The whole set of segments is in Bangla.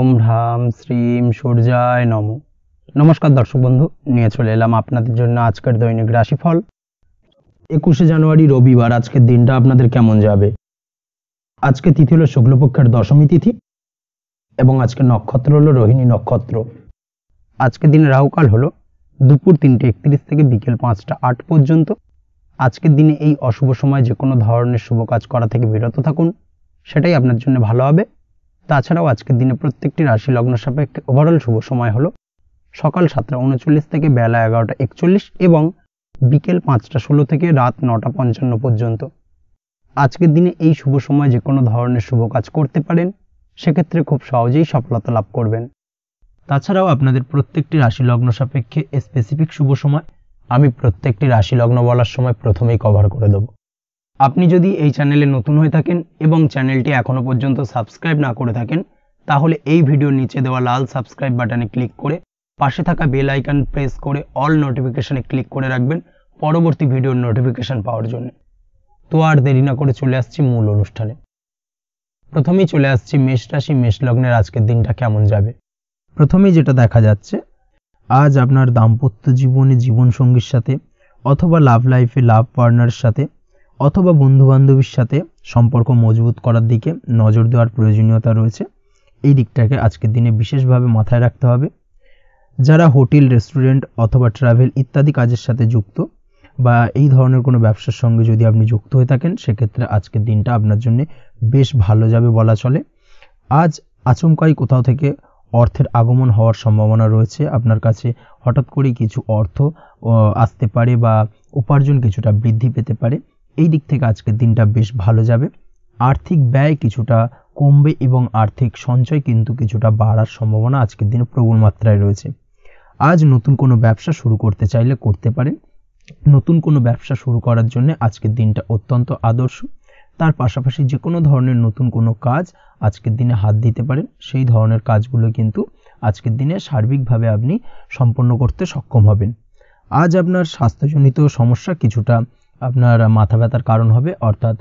ওম হ্রাম শ্রীম সূর্যায় নমঃ। নমস্কার দর্শক বন্ধু, নিয়ে চলে এলাম আপনাদের জন্য আজকের দৈনিক রাশিফল। 21শে জানুয়ারি রবিবার। আজকের দিনটা আপনাদের কেমন যাবে? আজকে তিথি হলো শুক্লপক্ষের দশমী তিথি এবং আজকে নক্ষত্র হলো রোহিণী নক্ষত্র। আজকের দিনে রাহুকাল হলো দুপুর 3:31 থেকে বিকেল 5টা 8 পর্যন্ত। আজকের দিনে এই অশুভ সময় যে কোনো ধরনের শুভ কাজ করা থেকে বিরত থাকুন, সেটাই আপনার জন্য ভালো হবে। তাছাড়াও আজকের দিনে প্রত্যেকটি রাশি লগ্ন সাপেক্ষে ওভারঅল শুভ সময় হলো সকাল 7টা 39 থেকে বেলা 11টা 41 এবং বিকেল 5টা 16 থেকে রাত 9টা 55 পর্যন্ত। আজকের দিনে এই শুভ সময় যে কোনো ধরনের শুভ কাজ করতে পারেন, সেক্ষেত্রে খুব সহজেই সফলতা লাভ করবেন। তাছাড়াও আপনাদের প্রত্যেকটি রাশি লগ্ন সাপেক্ষে স্পেসিফিক শুভ সময় আমি প্রত্যেকটি রাশি লগ্ন বলার সময় প্রথমেই কভার করে দেব। আপনি যদি এই চ্যানেলে নতুন হয়ে থাকেন এবং চ্যানেলটি এখনও পর্যন্ত সাবস্ক্রাইব না করে থাকেন, তাহলে এই ভিডিওর নিচে দেওয়া লাল সাবস্ক্রাইব বাটনে ক্লিক করে পাশে থাকা বেল আইকন প্রেস করে অল নোটিফিকেশনে ক্লিক করে রাখবেন পরবর্তী ভিডিওর নোটিফিকেশন পাওয়ার জন্য। তো আর দেরি না করে চলে আসছি মূল অনুষ্ঠানে। প্রথমেই চলে আসছি মেষ রাশি মেষ লগ্নের আজকের দিনটা কেমন যাবে। প্রথমেই যেটা দেখা যাচ্ছে, আজ আপনার দাম্পত্য জীবনে জীবনসঙ্গীর সাথে অথবা লাভ লাইফে লাভ পার্টনারের সাথে অথবা বন্ধুবান্ধবীর সাথে সম্পর্ক মজবুত করার দিকে নজর দেওয়ার প্রয়োজনীয়তা রয়েছে। এই দিকটাকে আজকের দিনে বিশেষভাবে মাথায় রাখতে হবে। যারা হোটেল, রেস্টুরেন্ট অথবা ট্রাভেল ইত্যাদি কাজের সাথে যুক্ত বা এই ধরনের কোনো ব্যবসার সঙ্গে যদি আপনি যুক্ত হয়ে থাকেন, সেক্ষেত্রে আজকের দিনটা আপনার জন্য বেশ ভালো যাবে বলা চলে। আজ আচমকাই কোথাও থেকে অর্থের আগমন হওয়ার সম্ভাবনা রয়েছে। আপনার কাছে হঠাৎ করেই কিছু অর্থ আসতে পারে বা উপার্জন কিছুটা বৃদ্ধি পেতে পারে। এই দিক থেকে আজকের দিনটা বেশ ভালো যাবে। আর্থিক ব্যয় কিছুটা কমবে এবং আর্থিক সঞ্চয় কিন্তু কিছুটা বাড়ার সম্ভাবনা আজকের দিনে প্রবল মাত্রায় রয়েছে। আজ নতুন কোনো ব্যবসা শুরু করতে চাইলে করতে পারেন। নতুন কোনো ব্যবসা শুরু করার জন্য আজকের দিনটা অত্যন্ত আদর্শ। তার পাশাপাশি যে কোনো ধরনের নতুন কোনো কাজ আজকের দিনে হাত দিতে পারেন। সেই ধরনের কাজগুলো কিন্তু আজকের দিনে সার্বিকভাবে আপনি সম্পন্ন করতে সক্ষম হবেন। আজ আপনার স্বাস্থ্যজনিত সমস্যা কিছুটা আপনার মাথা ব্যথার কারণ হবে, অর্থাৎ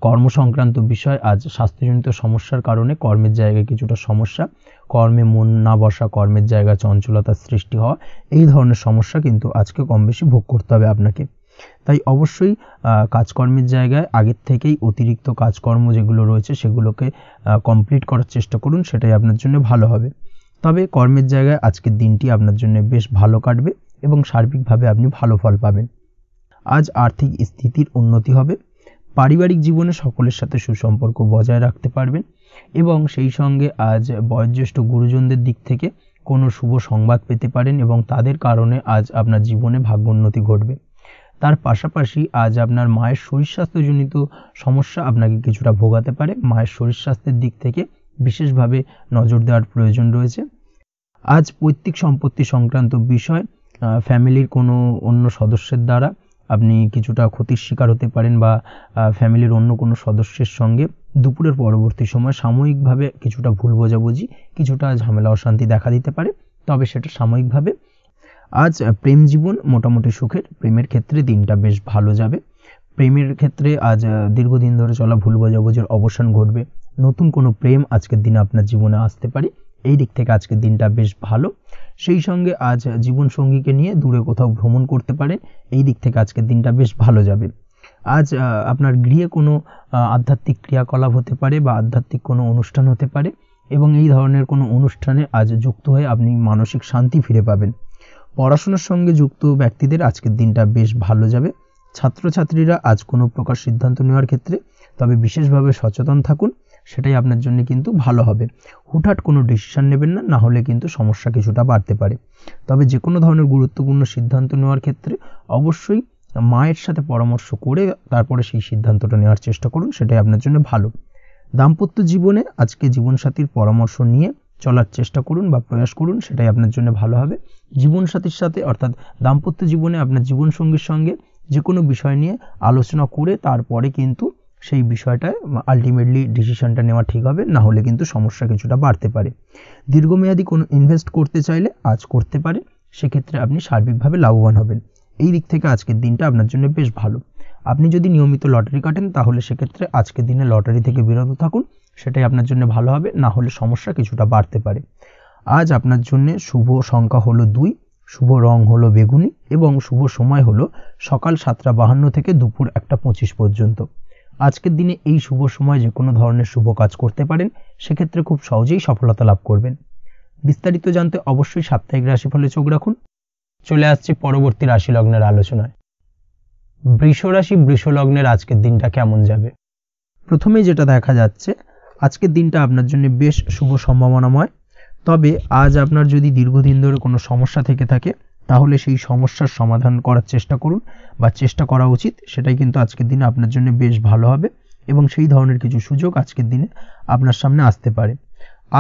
কর্মসংক্রান্ত বিষয়। আজ স্বাস্থ্যজনিত সমস্যার কারণে কর্মের জায়গায় কিছুটা সমস্যা, কর্মে মন না বসা, কর্মের জায়গায় চঞ্চলতার সৃষ্টি হওয়া, এই ধরনের সমস্যা কিন্তু আজকে কম বেশি ভোগ করতে হবে আপনাকে। তাই অবশ্যই কাজকর্মের জায়গায় আগের থেকেই অতিরিক্ত কাজকর্ম যেগুলো রয়েছে সেগুলোকে কমপ্লিট করার চেষ্টা করুন, সেটাই আপনার জন্য ভালো হবে। তবে কর্মের জায়গায় আজকের দিনটি আপনার জন্য বেশ ভালো কাটবে এবং সার্বিকভাবে আপনি ভালো ফল পাবেন। আজ আর্থিক স্থিতির উন্নতি হবে। পারিবারিক জীবনে সকলের সাথে সুসম্পর্ক বজায় রাখতে পারবেন এবং সেই সঙ্গে আজ বয়োজ্যেষ্ঠ গুরুজনদের দিক থেকে কোনো শুভ সংবাদ পেতে পারেন এবং তাদের কারণে আজ আপনার জীবনে ভাগ্যোন্নতি ঘটবে। তার পাশাপাশি আজ আপনার মায়ের শরীর স্বাস্থ্যজনিত সমস্যা আপনাকে কিছুটা ভোগাতে পারে। মায়ের শরীর স্বাস্থ্যের দিক থেকে বিশেষভাবে নজর দেওয়ার প্রয়োজন রয়েছে। আজ পৈতৃক সম্পত্তি সংক্রান্ত বিষয়, ফ্যামিলির কোনো অন্য সদস্যের দ্বারা আপনি কিছুটা ক্ষতির শিকার হতে পারেন বা ফ্যামিলির অন্য কোনো সদস্যের সঙ্গে দুপুরের পরবর্তী সময় সাময়িকভাবে কিছুটা ভুল বোঝাবুঝি, কিছুটা ঝামেলা অশান্তি দেখা দিতে পারে, তবে সেটা সাময়িকভাবে। আজ প্রেম জীবন মোটামুটি সুখের। প্রেমের ক্ষেত্রে দিনটা বেশ ভালো যাবে। প্রেমের ক্ষেত্রে আজ দীর্ঘদিন ধরে চলা ভুল বোঝাবুঝির অবসান ঘটবে। নতুন কোনো প্রেম আজকের দিনে আপনার জীবনে আসতে পারে। এই দিক থেকে আজকের দিনটা বেশ ভালো। সেই সঙ্গে আজ জীবন সঙ্গীকে নিয়ে দূরে কোথাও ভ্রমণ করতে পারেন। এই দিক থেকে আজকের দিনটা বেশ ভালো যাবে। আজ আপনার গৃহে কোনো আধ্যাত্মিক ক্রিয়াকলাপ হতে পারে বা আধ্যাত্মিক কোনো অনুষ্ঠান হতে পারে এবং এই ধরনের কোনো অনুষ্ঠানে আজ যুক্ত হয়ে আপনি মানসিক শান্তি ফিরে পাবেন। পড়াশোনার সঙ্গে যুক্ত ব্যক্তিদের আজকের দিনটা বেশ ভালো যাবে। ছাত্রছাত্রীরা আজ কোনো প্রকার সিদ্ধান্ত নেওয়ার ক্ষেত্রে তবে বিশেষভাবে সচেতন থাকুন, সেটাই আপনার জন্য কিন্তু ভালো হবে। হুটহাট কোনো ডিসিশন নেবেন না, না হলে কিন্তু সমস্যা কিছুটা বাড়তে পারে। তবে যে কোনো ধরনের গুরুত্বপূর্ণ সিদ্ধান্ত নেওয়ার ক্ষেত্রে অবশ্যই মায়ের সাথে পরামর্শ করে তারপরে সেই সিদ্ধান্তটা নেওয়ার চেষ্টা করুন, সেটাই আপনার জন্য ভালো। দাম্পত্য জীবনে আজকে জীবনসাথীর পরামর্শ নিয়ে চলার চেষ্টা করুন বা প্রয়াস করুন, সেটাই আপনার জন্য ভালো হবে। জীবনসাথীর সাথে অর্থাৎ দাম্পত্য জীবনে আপনার জীবনসঙ্গীর সঙ্গে যে কোনো বিষয় নিয়ে আলোচনা করে তারপরে কিন্তু সেই বিষয়টায় আলটিমেটলি ডিসিশনটা নেওয়া ঠিক হবে, না হলে কিন্তু সমস্যা কিছুটা বাড়তে পারে। দীর্ঘমেয়াদী কোনো ইনভেস্ট করতে চাইলে আজ করতে পারে, সেক্ষেত্রে আপনি সার্বিকভাবে লাভবান হবেন। এই দিক থেকে আজকের দিনটা আপনার জন্য বেশ ভালো। আপনি যদি নিয়মিত লটারি কাটেন তাহলে সেক্ষেত্রে আজকের দিনে লটারি থেকে বিরত থাকুন, সেটাই আপনার জন্য ভালো হবে, না হলে সমস্যা কিছুটা বাড়তে পারে। আজ আপনার জন্য শুভ সংখ্যা হলো 2, শুভ রং হলো বেগুনি এবং শুভ সময় হলো সকাল 7:52 থেকে দুপুর 1:25 পর্যন্ত। আজকের দিনে এই শুভ সময় যে কোনো ধরনের শুভ কাজ করতে পারেন, সেক্ষেত্রে খুব সহজেই সফলতা লাভ করবেন। বিস্তারিত জানতে অবশ্যই সাপ্তাহিক রাশিফলে চোখ রাখুন। চলে আসছি পরবর্তী রাশি লগ্নের আলোচনায়। বৃষ রাশি, বৃষ লগ্নের আজকের দিনটা কেমন যাবে? প্রথমেই যেটা দেখা যাচ্ছে, আজকের দিনটা আপনার জন্য বেশ শুভ সম্ভাবনাময়। তবে আজ আপনার যদি দীর্ঘদিন ধরে কোনো সমস্যা থেকে থাকে, তাহলে সেই সমস্যার সমাধান করার চেষ্টা করুন বা চেষ্টা করা উচিত। সেটাই কিন্তু আজকের দিনে আপনার জন্য বেশ ভালো হবে এবং সেই ধরনের কিছু সুযোগ আজকের দিনে আপনার সামনে আসতে পারে।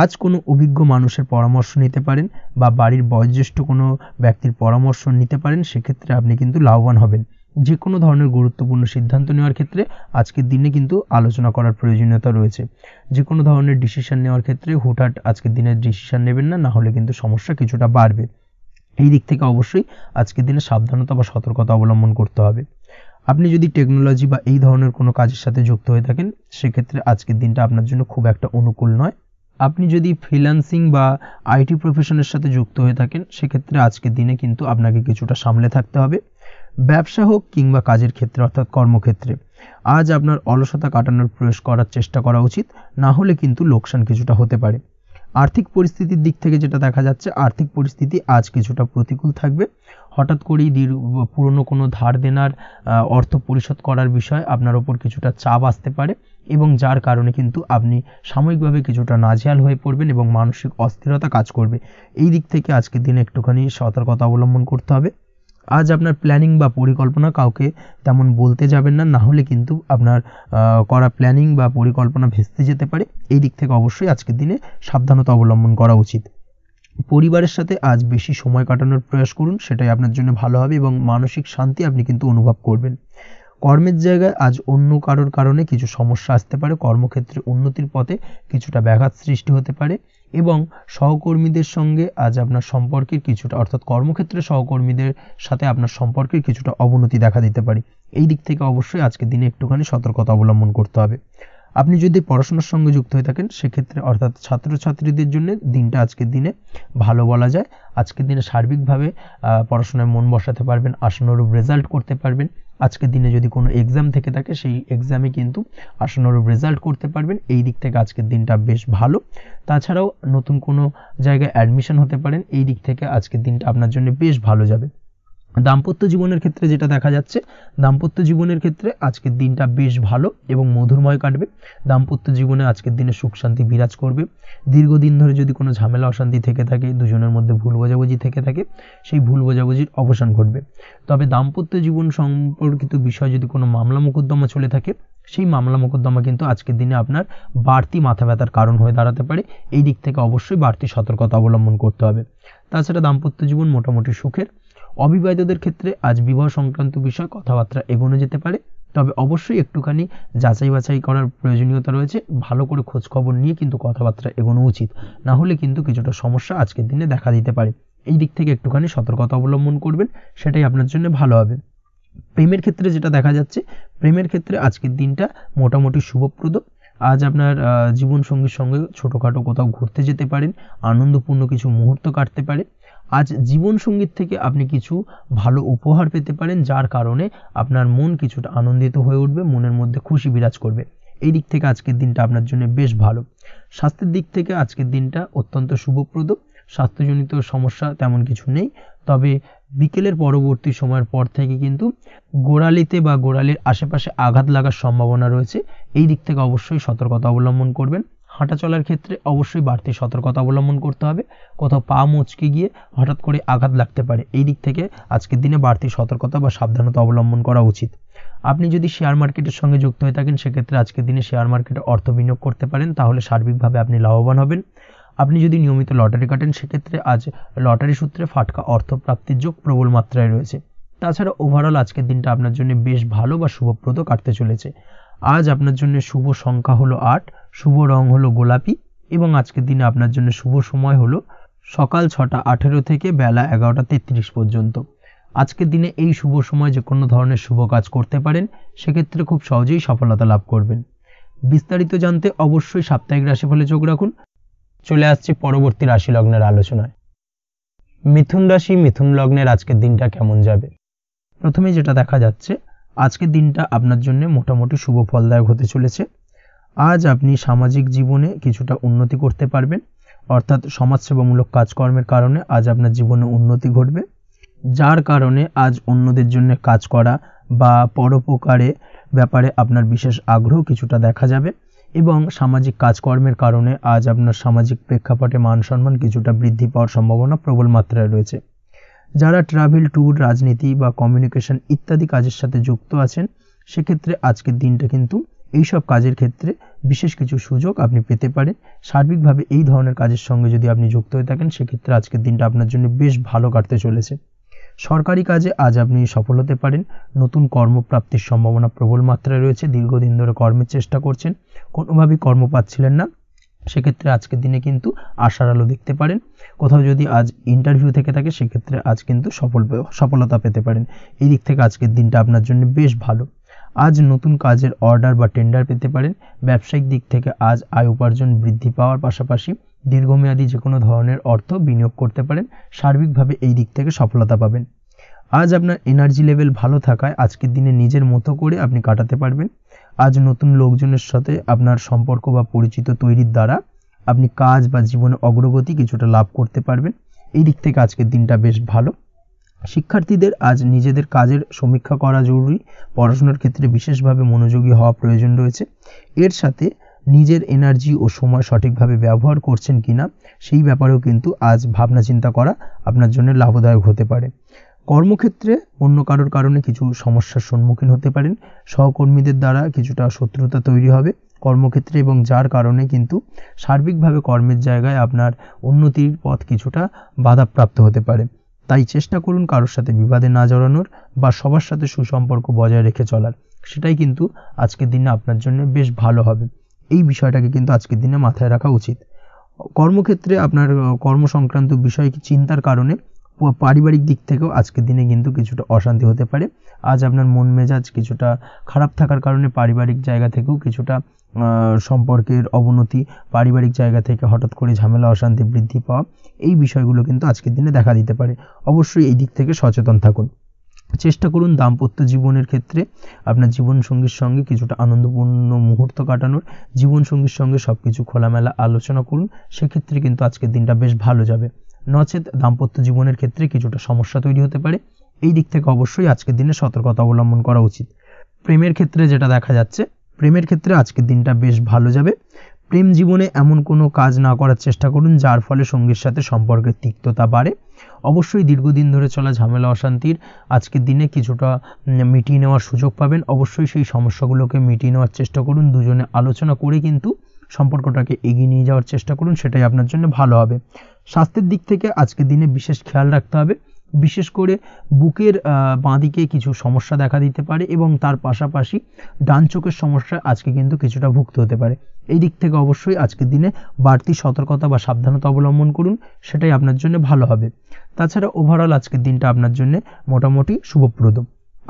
আজ কোনো অভিজ্ঞ মানুষের পরামর্শ নিতে পারেন বা বাড়ির বয়োজ্যেষ্ঠ কোনো ব্যক্তির পরামর্শ নিতে পারেন, সেক্ষেত্রে আপনি কিন্তু লাভবান হবেন। যে কোনো ধরনের গুরুত্বপূর্ণ সিদ্ধান্ত নেওয়ার ক্ষেত্রে আজকের দিনে কিন্তু আলোচনা করার প্রয়োজনীয়তা রয়েছে। যে কোনো ধরনের ডিসিশন নেওয়ার ক্ষেত্রে হুটহাট আজকের দিনে ডিসিশন নেবেন না, হলে কিন্তু সমস্যা কিছুটা বাড়বে। এই দিক থেকে অবশ্যই আজকের দিনে সাবধানতা বা সতর্কতা অবলম্বন করতে হবে। আপনি যদি টেকনোলজি বা এই ধরনের কোনো কাজের সাথে যুক্ত হয়ে থাকেন, সেক্ষেত্রে আজকের দিনটা আপনার জন্য খুব একটা অনুকূল নয়। আপনি যদি ফ্রিল্যান্সিং বা আইটি প্রফেশনের সাথে যুক্ত হয়ে থাকেন, সেক্ষেত্রে আজকের দিনে কিন্তু আপনাকে কিছুটা সামলে থাকতে হবে। ব্যবসা হোক কিংবা কাজের ক্ষেত্রে অর্থাৎ কর্মক্ষেত্রে আজ আপনার অলসতা কাটানোর প্রয়াস করার চেষ্টা করা উচিত, না হলে কিন্তু লোকসান কিছুটা হতে পারে। আর্থিক পরিস্থিতির দিক থেকে যেটা দেখা যাচ্ছে, আর্থিক পরিস্থিতি আজ কিছুটা প্রতিকূল থাকবে। হঠাৎ করেই পুরনো কোনো ধার দেনার অর্থ পরিশোধ করার বিষয়ে আপনার ওপর কিছুটা চাপ আসতে পারে এবং যার কারণে কিন্তু আপনি সাময়িকভাবে কিছুটা নাজেহাল হয়ে পড়বেন এবং মানসিক অস্থিরতা কাজ করবে। এই দিক থেকে আজকের দিনে একটুখানি সতর্কতা অবলম্বন করতে হবে। আজ আপনার প্ল্যানিং বা পরিকল্পনা কাউকে তেমন বলতে যাবেন না, না হলে কিন্তু আপনার করা প্ল্যানিং বা পরিকল্পনা ভেস্তে যেতে পারে। এই দিক থেকে অবশ্যই আজকের দিনে সাবধানতা অবলম্বন করা উচিত। পরিবারের সাথে আজ বেশি সময় কাটানোর প্রয়াস করুন, সেটাই আপনার জন্য ভালো হবে এবং মানসিক শান্তি আপনি কিন্তু অনুভব করবেন। কর্মের জায়গায় আজ অন্য কারোর কারণে কিছু সমস্যা আসতে পারে, কর্মক্ষেত্রে উন্নতির পথে কিছুটা ব্যাঘাত সৃষ্টি হতে পারে এবং সহকর্মীদের সঙ্গে আজ আপনার সম্পর্কের কিছুটা অর্থাৎ কর্মক্ষেত্রে সহকর্মীদের সাথে আপনার সম্পর্কের কিছুটা অবনতি দেখা দিতে পারে। এই দিক থেকে অবশ্যই আজকের দিনে একটুখানি সতর্কতা অবলম্বন করতে হবে। আপনি যদি পড়াশোনার সঙ্গে যুক্ত হয়ে থাকেন, সেক্ষেত্রে অর্থাৎ ছাত্রছাত্রীদের জন্য দিনটা আজকের দিনে ভালো বলা যায়। আজকের দিনে সার্বিকভাবে পড়াশোনায় মন বসাতে পারবেন, আশানুরূপ রেজাল্ট করতে পারবেন। আজকের দিনে যদি কোনো এক্সাম থেকে থাকে, সেই এক্সামে কিন্তু আশানুরূপ রেজাল্ট করতে পারবেন। এই দিক থেকে আজকের দিনটা বেশ ভালো। তাছাড়াও নতুন কোনো জায়গায় অ্যাডমিশন হতে পারেন। এই দিক থেকে আজকের দিনটা আপনার জন্য বেশ ভালো যাবে। দাম্পত্য জীবনের ক্ষেত্রে যেটা দেখা যাচ্ছে, দাম্পত্য জীবনের ক্ষেত্রে আজকের দিনটা বেশ ভালো এবং মধুরময় কাটবে। দাম্পত্য জীবনে আজকের দিনে সুখ শান্তি বিরাজ করবে। দীর্ঘদিন ধরে যদি কোনো ঝামেলা অশান্তি থেকে থাকে, দুজনের মধ্যে ভুল বোঝাবুঝি থেকে থাকে, সেই ভুল বোঝাবুঝির অবসান ঘটবে। তবে দাম্পত্য জীবন সম্পর্কিত বিষয় যদি কোনো মামলা মোকদ্দমা চলে থাকে, সেই মামলা মোকদ্দমা কিন্তু আজকের দিনে আপনার বাড়তি মাথা ব্যথার কারণ হয়ে দাঁড়াতে পারে। এই দিক থেকে অবশ্যই বাড়তি সতর্কতা অবলম্বন করতে হবে। তাছাড়া দাম্পত্য জীবন মোটামুটি সুখের। অবিবাহিতদের ক্ষেত্রে আজ বিবাহ সংক্রান্ত বিষয় কথাবার্তা এগোনো যেতে পারে, তবে অবশ্যই একটুখানি যাচাই বাছাই করার প্রয়োজনীয়তা রয়েছে। ভালো করে খোঁজ খবর নিয়ে কিন্তু কথাবার্তা এগোনো উচিত, না হলে কিন্তু কিছুটা সমস্যা আজকের দিনে দেখা দিতে পারে। এই দিক থেকে একটুখানি সতর্কতা অবলম্বন করবেন, সেটাই আপনার জন্য ভালো হবে। প্রেমের ক্ষেত্রে যেটা দেখা যাচ্ছে, প্রেমের ক্ষেত্রে আজকের দিনটা মোটামুটি শুভপ্রদ। আজ আপনার জীবনসঙ্গীর সঙ্গে ছোটোখাটো কোথাও ঘুরতে যেতে পারেন, আনন্দপূর্ণ কিছু মুহূর্ত কাটতে পারে। আজ জীবনসঙ্গীর থেকে আপনি কিছু ভালো উপহার পেতে পারেন, যার কারণে আপনার মন কিছুটা আনন্দিত হয়ে উঠবে, মনের মধ্যে খুশি বিরাজ করবে। এই দিক থেকে আজকের দিনটা আপনার জন্য বেশ ভালো। স্বাস্থ্যের দিক থেকে আজকের দিনটা অত্যন্ত শুভপ্রদ। স্বাস্থ্যজনিত সমস্যা তেমন কিছু নেই, তবে বিকেলের পরবর্তী সময়ের পর থেকে কিন্তু গোড়ালিতে বা গোড়ালির আশেপাশে আঘাত লাগার সম্ভাবনা রয়েছে। এই দিক থেকে অবশ্যই সতর্কতা অবলম্বন করবেন। হাঁটা চলার ক্ষেত্রে অবশ্যই বাড়তি সতর্কতা অবলম্বন করতে হবে। কোথাও পা মুচকে গিয়ে হঠাৎ করে আঘাত লাগতে পারে। এই দিক থেকে আজকের দিনে বাড়তি সতর্কতা বা সাবধানতা অবলম্বন করা উচিত। আপনি যদি শেয়ার মার্কেটের সঙ্গে যুক্ত হয়ে থাকেন, সেক্ষেত্রে আজকের দিনে শেয়ার মার্কেটে অর্থ বিনিয়োগ করতে পারেন, তাহলে সার্বিকভাবে আপনি লাভবান হবেন। আপনি যদি নিয়মিত লটারি কাটেন, সেক্ষেত্রে আজ লটারি সূত্রে ফাটকা অর্থ প্রাপ্তির যোগ প্রবল মাত্রায় রয়েছে। তাছাড়া ওভারঅল আজকের দিনটা আপনার জন্য বেশ ভালো বা শুভপ্রদ কাটতে চলেছে। আজ আপনার জন্য শুভ সংখ্যা হলো 8, শুভ রং হলো গোলাপি এবং আজকের দিনে আপনার জন্য শুভ সময় হলো সকাল 6:18 থেকে বেলা 11:33 পর্যন্ত। আজকের দিনে এই শুভ সময় যে কোনো ধরনের শুভ কাজ করতে পারেন, সেক্ষেত্রে খুব সহজেই সফলতা লাভ করবেন। বিস্তারিত জানতে অবশ্যই সাপ্তাহিক রাশিফলে চোখ রাখুন। চলে আসছি পরবর্তী রাশি লগ্নের আলোচনায়। মিথুন রাশি, মিথুন লগ্নের আজকের দিনটা কেমন যাবে? প্রথমে যেটা দেখা যাচ্ছে, আজকের দিনটা আপনার জন্য মোটামুটি শুভ ফলদায়ক হতে চলেছে। আজ আপনি সামাজিক জীবনে কিছুটা উন্নতি করতে পারবেন, অর্থাৎ সমাজসেবামূলক কাজকর্মের কারণে আজ আপনার জীবনে উন্নতি ঘটবে, যার কারণে আজ অন্যদের জন্য কাজ করা বা পরোপকারে ব্যাপারে আপনার বিশেষ আগ্রহ কিছুটা দেখা যাবে এবং সামাজিক কাজকর্মের কারণে আজ আপনার সামাজিক প্রেক্ষাপটে মান সম্মান কিছুটা বৃদ্ধি পাওয়ার সম্ভাবনা প্রবল মাত্রায় রয়েছে। যারা ট্রাভেল, ট্যুর, রাজনীতি বা কমিউনিকেশন ইত্যাদি কাজের সাথে যুক্ত আছেন, সেক্ষেত্রে আজকের দিনটা কিন্তু এইসব কাজের ক্ষেত্রে বিশেষ কিছু সুযোগ আপনি পেতে পারেন। সার্বিকভাবে এই ধরনের কাজের সঙ্গে যদি আপনি যুক্ত হয়ে থাকেন, সেক্ষেত্রে আজকের দিনটা আপনার জন্য বেশ ভালো কাটতে চলেছে। সরকারি কাজে আজ আপনি সফল হতে পারেন। নতুন কর্মপ্রাপ্তির সম্ভাবনা প্রবল মাত্রায় রয়েছে। দীর্ঘদিন ধরে কর্মের চেষ্টা করছেন, কোনোভাবেই কর্ম পাচ্ছিলেন না, সেক্ষেত্রে আজকের দিনে কিন্তু আশার আলো দেখতে পারেন। কোথাও যদি আজ ইন্টারভিউ থেকে থাকে, সেক্ষেত্রে আজ কিন্তু সফলতা পেতে পারেন। এই দিক থেকে আজকের দিনটা আপনার জন্য বেশ ভালো। আজ নতুন কাজের অর্ডার বা টেন্ডার পেতে পারেন। ব্যবসায়িক দিক থেকে আজ আয় উপার্জন বৃদ্ধি পাওয়ার পাশাপাশি দীর্ঘমেয়াদী যে কোনো ধরনের অর্থ বিনিয়োগ করতে পারেন। সার্বিকভাবে এই দিক থেকে সফলতা পাবেন। আজ আপনার এনার্জি লেভেল ভালো থাকায় আজকের দিনে নিজের মতো করে আপনি কাটাতে পারবেন। আজ নতুন লোকজনের সাথে আপনার সম্পর্ক বা পরিচিত তৈরির দ্বারা আপনি কাজ বা জীবনে অগ্রগতি কিছুটা লাভ করতে পারবেন। এই দিক থেকে আজকের দিনটা বেশ ভালো। শিক্ষার্থীদের আজ নিজেদের কাজের সমীক্ষা করা জরুরি। পড়াশোনার ক্ষেত্রে বিশেষভাবে মনোযোগী হওয়া প্রয়োজন রয়েছে। এর সাথে নিজের এনার্জি ও সময় সঠিকভাবে ব্যবহার করছেন কিনা সেই ব্যাপারেও কিন্তু আজ ভাবনা চিন্তা করা আপনার জন্য লাভদায়ক হতে পারে। কর্মক্ষেত্রে অন্য কারোর কারণে কিছু সমস্যার সম্মুখীন হতে পারেন। সহকর্মীদের দ্বারা কিছুটা শত্রুতা তৈরি হবে কর্মক্ষেত্রে, এবং যার কারণে কিন্তু সার্বিকভাবে কর্মের জায়গায় আপনার উন্নতির পথ কিছুটা বাধাপ্রাপ্ত হতে পারে। তাই চেষ্টা করুন কারোর সাথে বিবাদে না জড়ানোর বা সবার সাথে সুসম্পর্ক বজায় রেখে চলার। সেটাই কিন্তু আজকের দিনে আপনার জন্য বেশ ভালো হবে। এই বিষয়টাকে কিন্তু আজকের দিনে মাথায় রাখা উচিত। কর্মক্ষেত্রে আপনার কর্ম সংক্রান্ত বিষয় চিন্তার কারণে পারিবারিক দিক থেকেও আজকের দিনে কিন্তু কিছুটা অশান্তি হতে পারে। আজ আপনার মন মেজাজ কিছুটা খারাপ থাকার কারণে পারিবারিক জায়গা থেকেও কিছুটা সম্পর্কের অবনতি, পারিবারিক জায়গা থেকে হঠাৎ করে ঝামেলা অশান্তি বৃদ্ধি পাওয়া, এই বিষয়গুলো কিন্তু আজকের দিনে দেখা দিতে পারে। অবশ্যই এই দিক থেকে সচেতন থাকুন। চেষ্টা করুন দাম্পত্য জীবনের ক্ষেত্রে আপনার জীবনসঙ্গীর সঙ্গে কিছুটা আনন্দপূর্ণ মুহূর্ত কাটানোর। জীবনসঙ্গীর সঙ্গে সব কিছু খোলামেলা আলোচনা করুন, সেক্ষেত্রে কিন্তু আজকের দিনটা বেশ ভালো যাবে। নচেত দাম্পত্য জীবনের ক্ষেত্রে কিছুটা সমস্যা তৈরি হতে পারে। এই দিক থেকে অবশ্যই আজকের দিনে সতর্কতা অবলম্বন করা উচিত। প্রেমের ক্ষেত্রে যেটা দেখা যাচ্ছে, প্রেমের ক্ষেত্রে আজকের দিনটা বেশ ভালো যাবে। প্রেম জীবনে এমন কোনো কাজ না করার চেষ্টা করুন যার ফলে সঙ্গীর সাথে সম্পর্কের তিক্ততা বাড়ে। অবশ্যই দীর্ঘদিন ধরে চলা ঝামেলা অশান্তির আজকের দিনে কিছুটা মিটিয়ে নেওয়ার সুযোগ পাবেন। অবশ্যই সেই সমস্যাগুলোকে মিটিয়ে নেওয়ার চেষ্টা করুন। দুজনে আলোচনা করে কিন্তু সম্পর্কটাকে এগিয়ে নিয়ে যাওয়ার চেষ্টা করুন, সেটাই আপনার জন্য ভালো হবে। স্বাস্থ্যের দিক থেকে আজকের দিনে বিশেষ খেয়াল রাখতে হবে। বিশেষ করে বুকের বাঁদিকে কিছু সমস্যা দেখা দিতে পারে এবং তার পাশাপাশি ডান চোখের সমস্যা আজকে কিন্তু কিছুটা ভুগতে হতে পারে। এই দিক থেকে অবশ্যই আজকের দিনে বাড়তি সতর্কতা বা সাবধানতা অবলম্বন করুন, সেটাই আপনার জন্য ভালো হবে। তাছাড়া ওভারঅল আজকের দিনটা আপনার জন্য মোটামুটি শুভপ্রদ।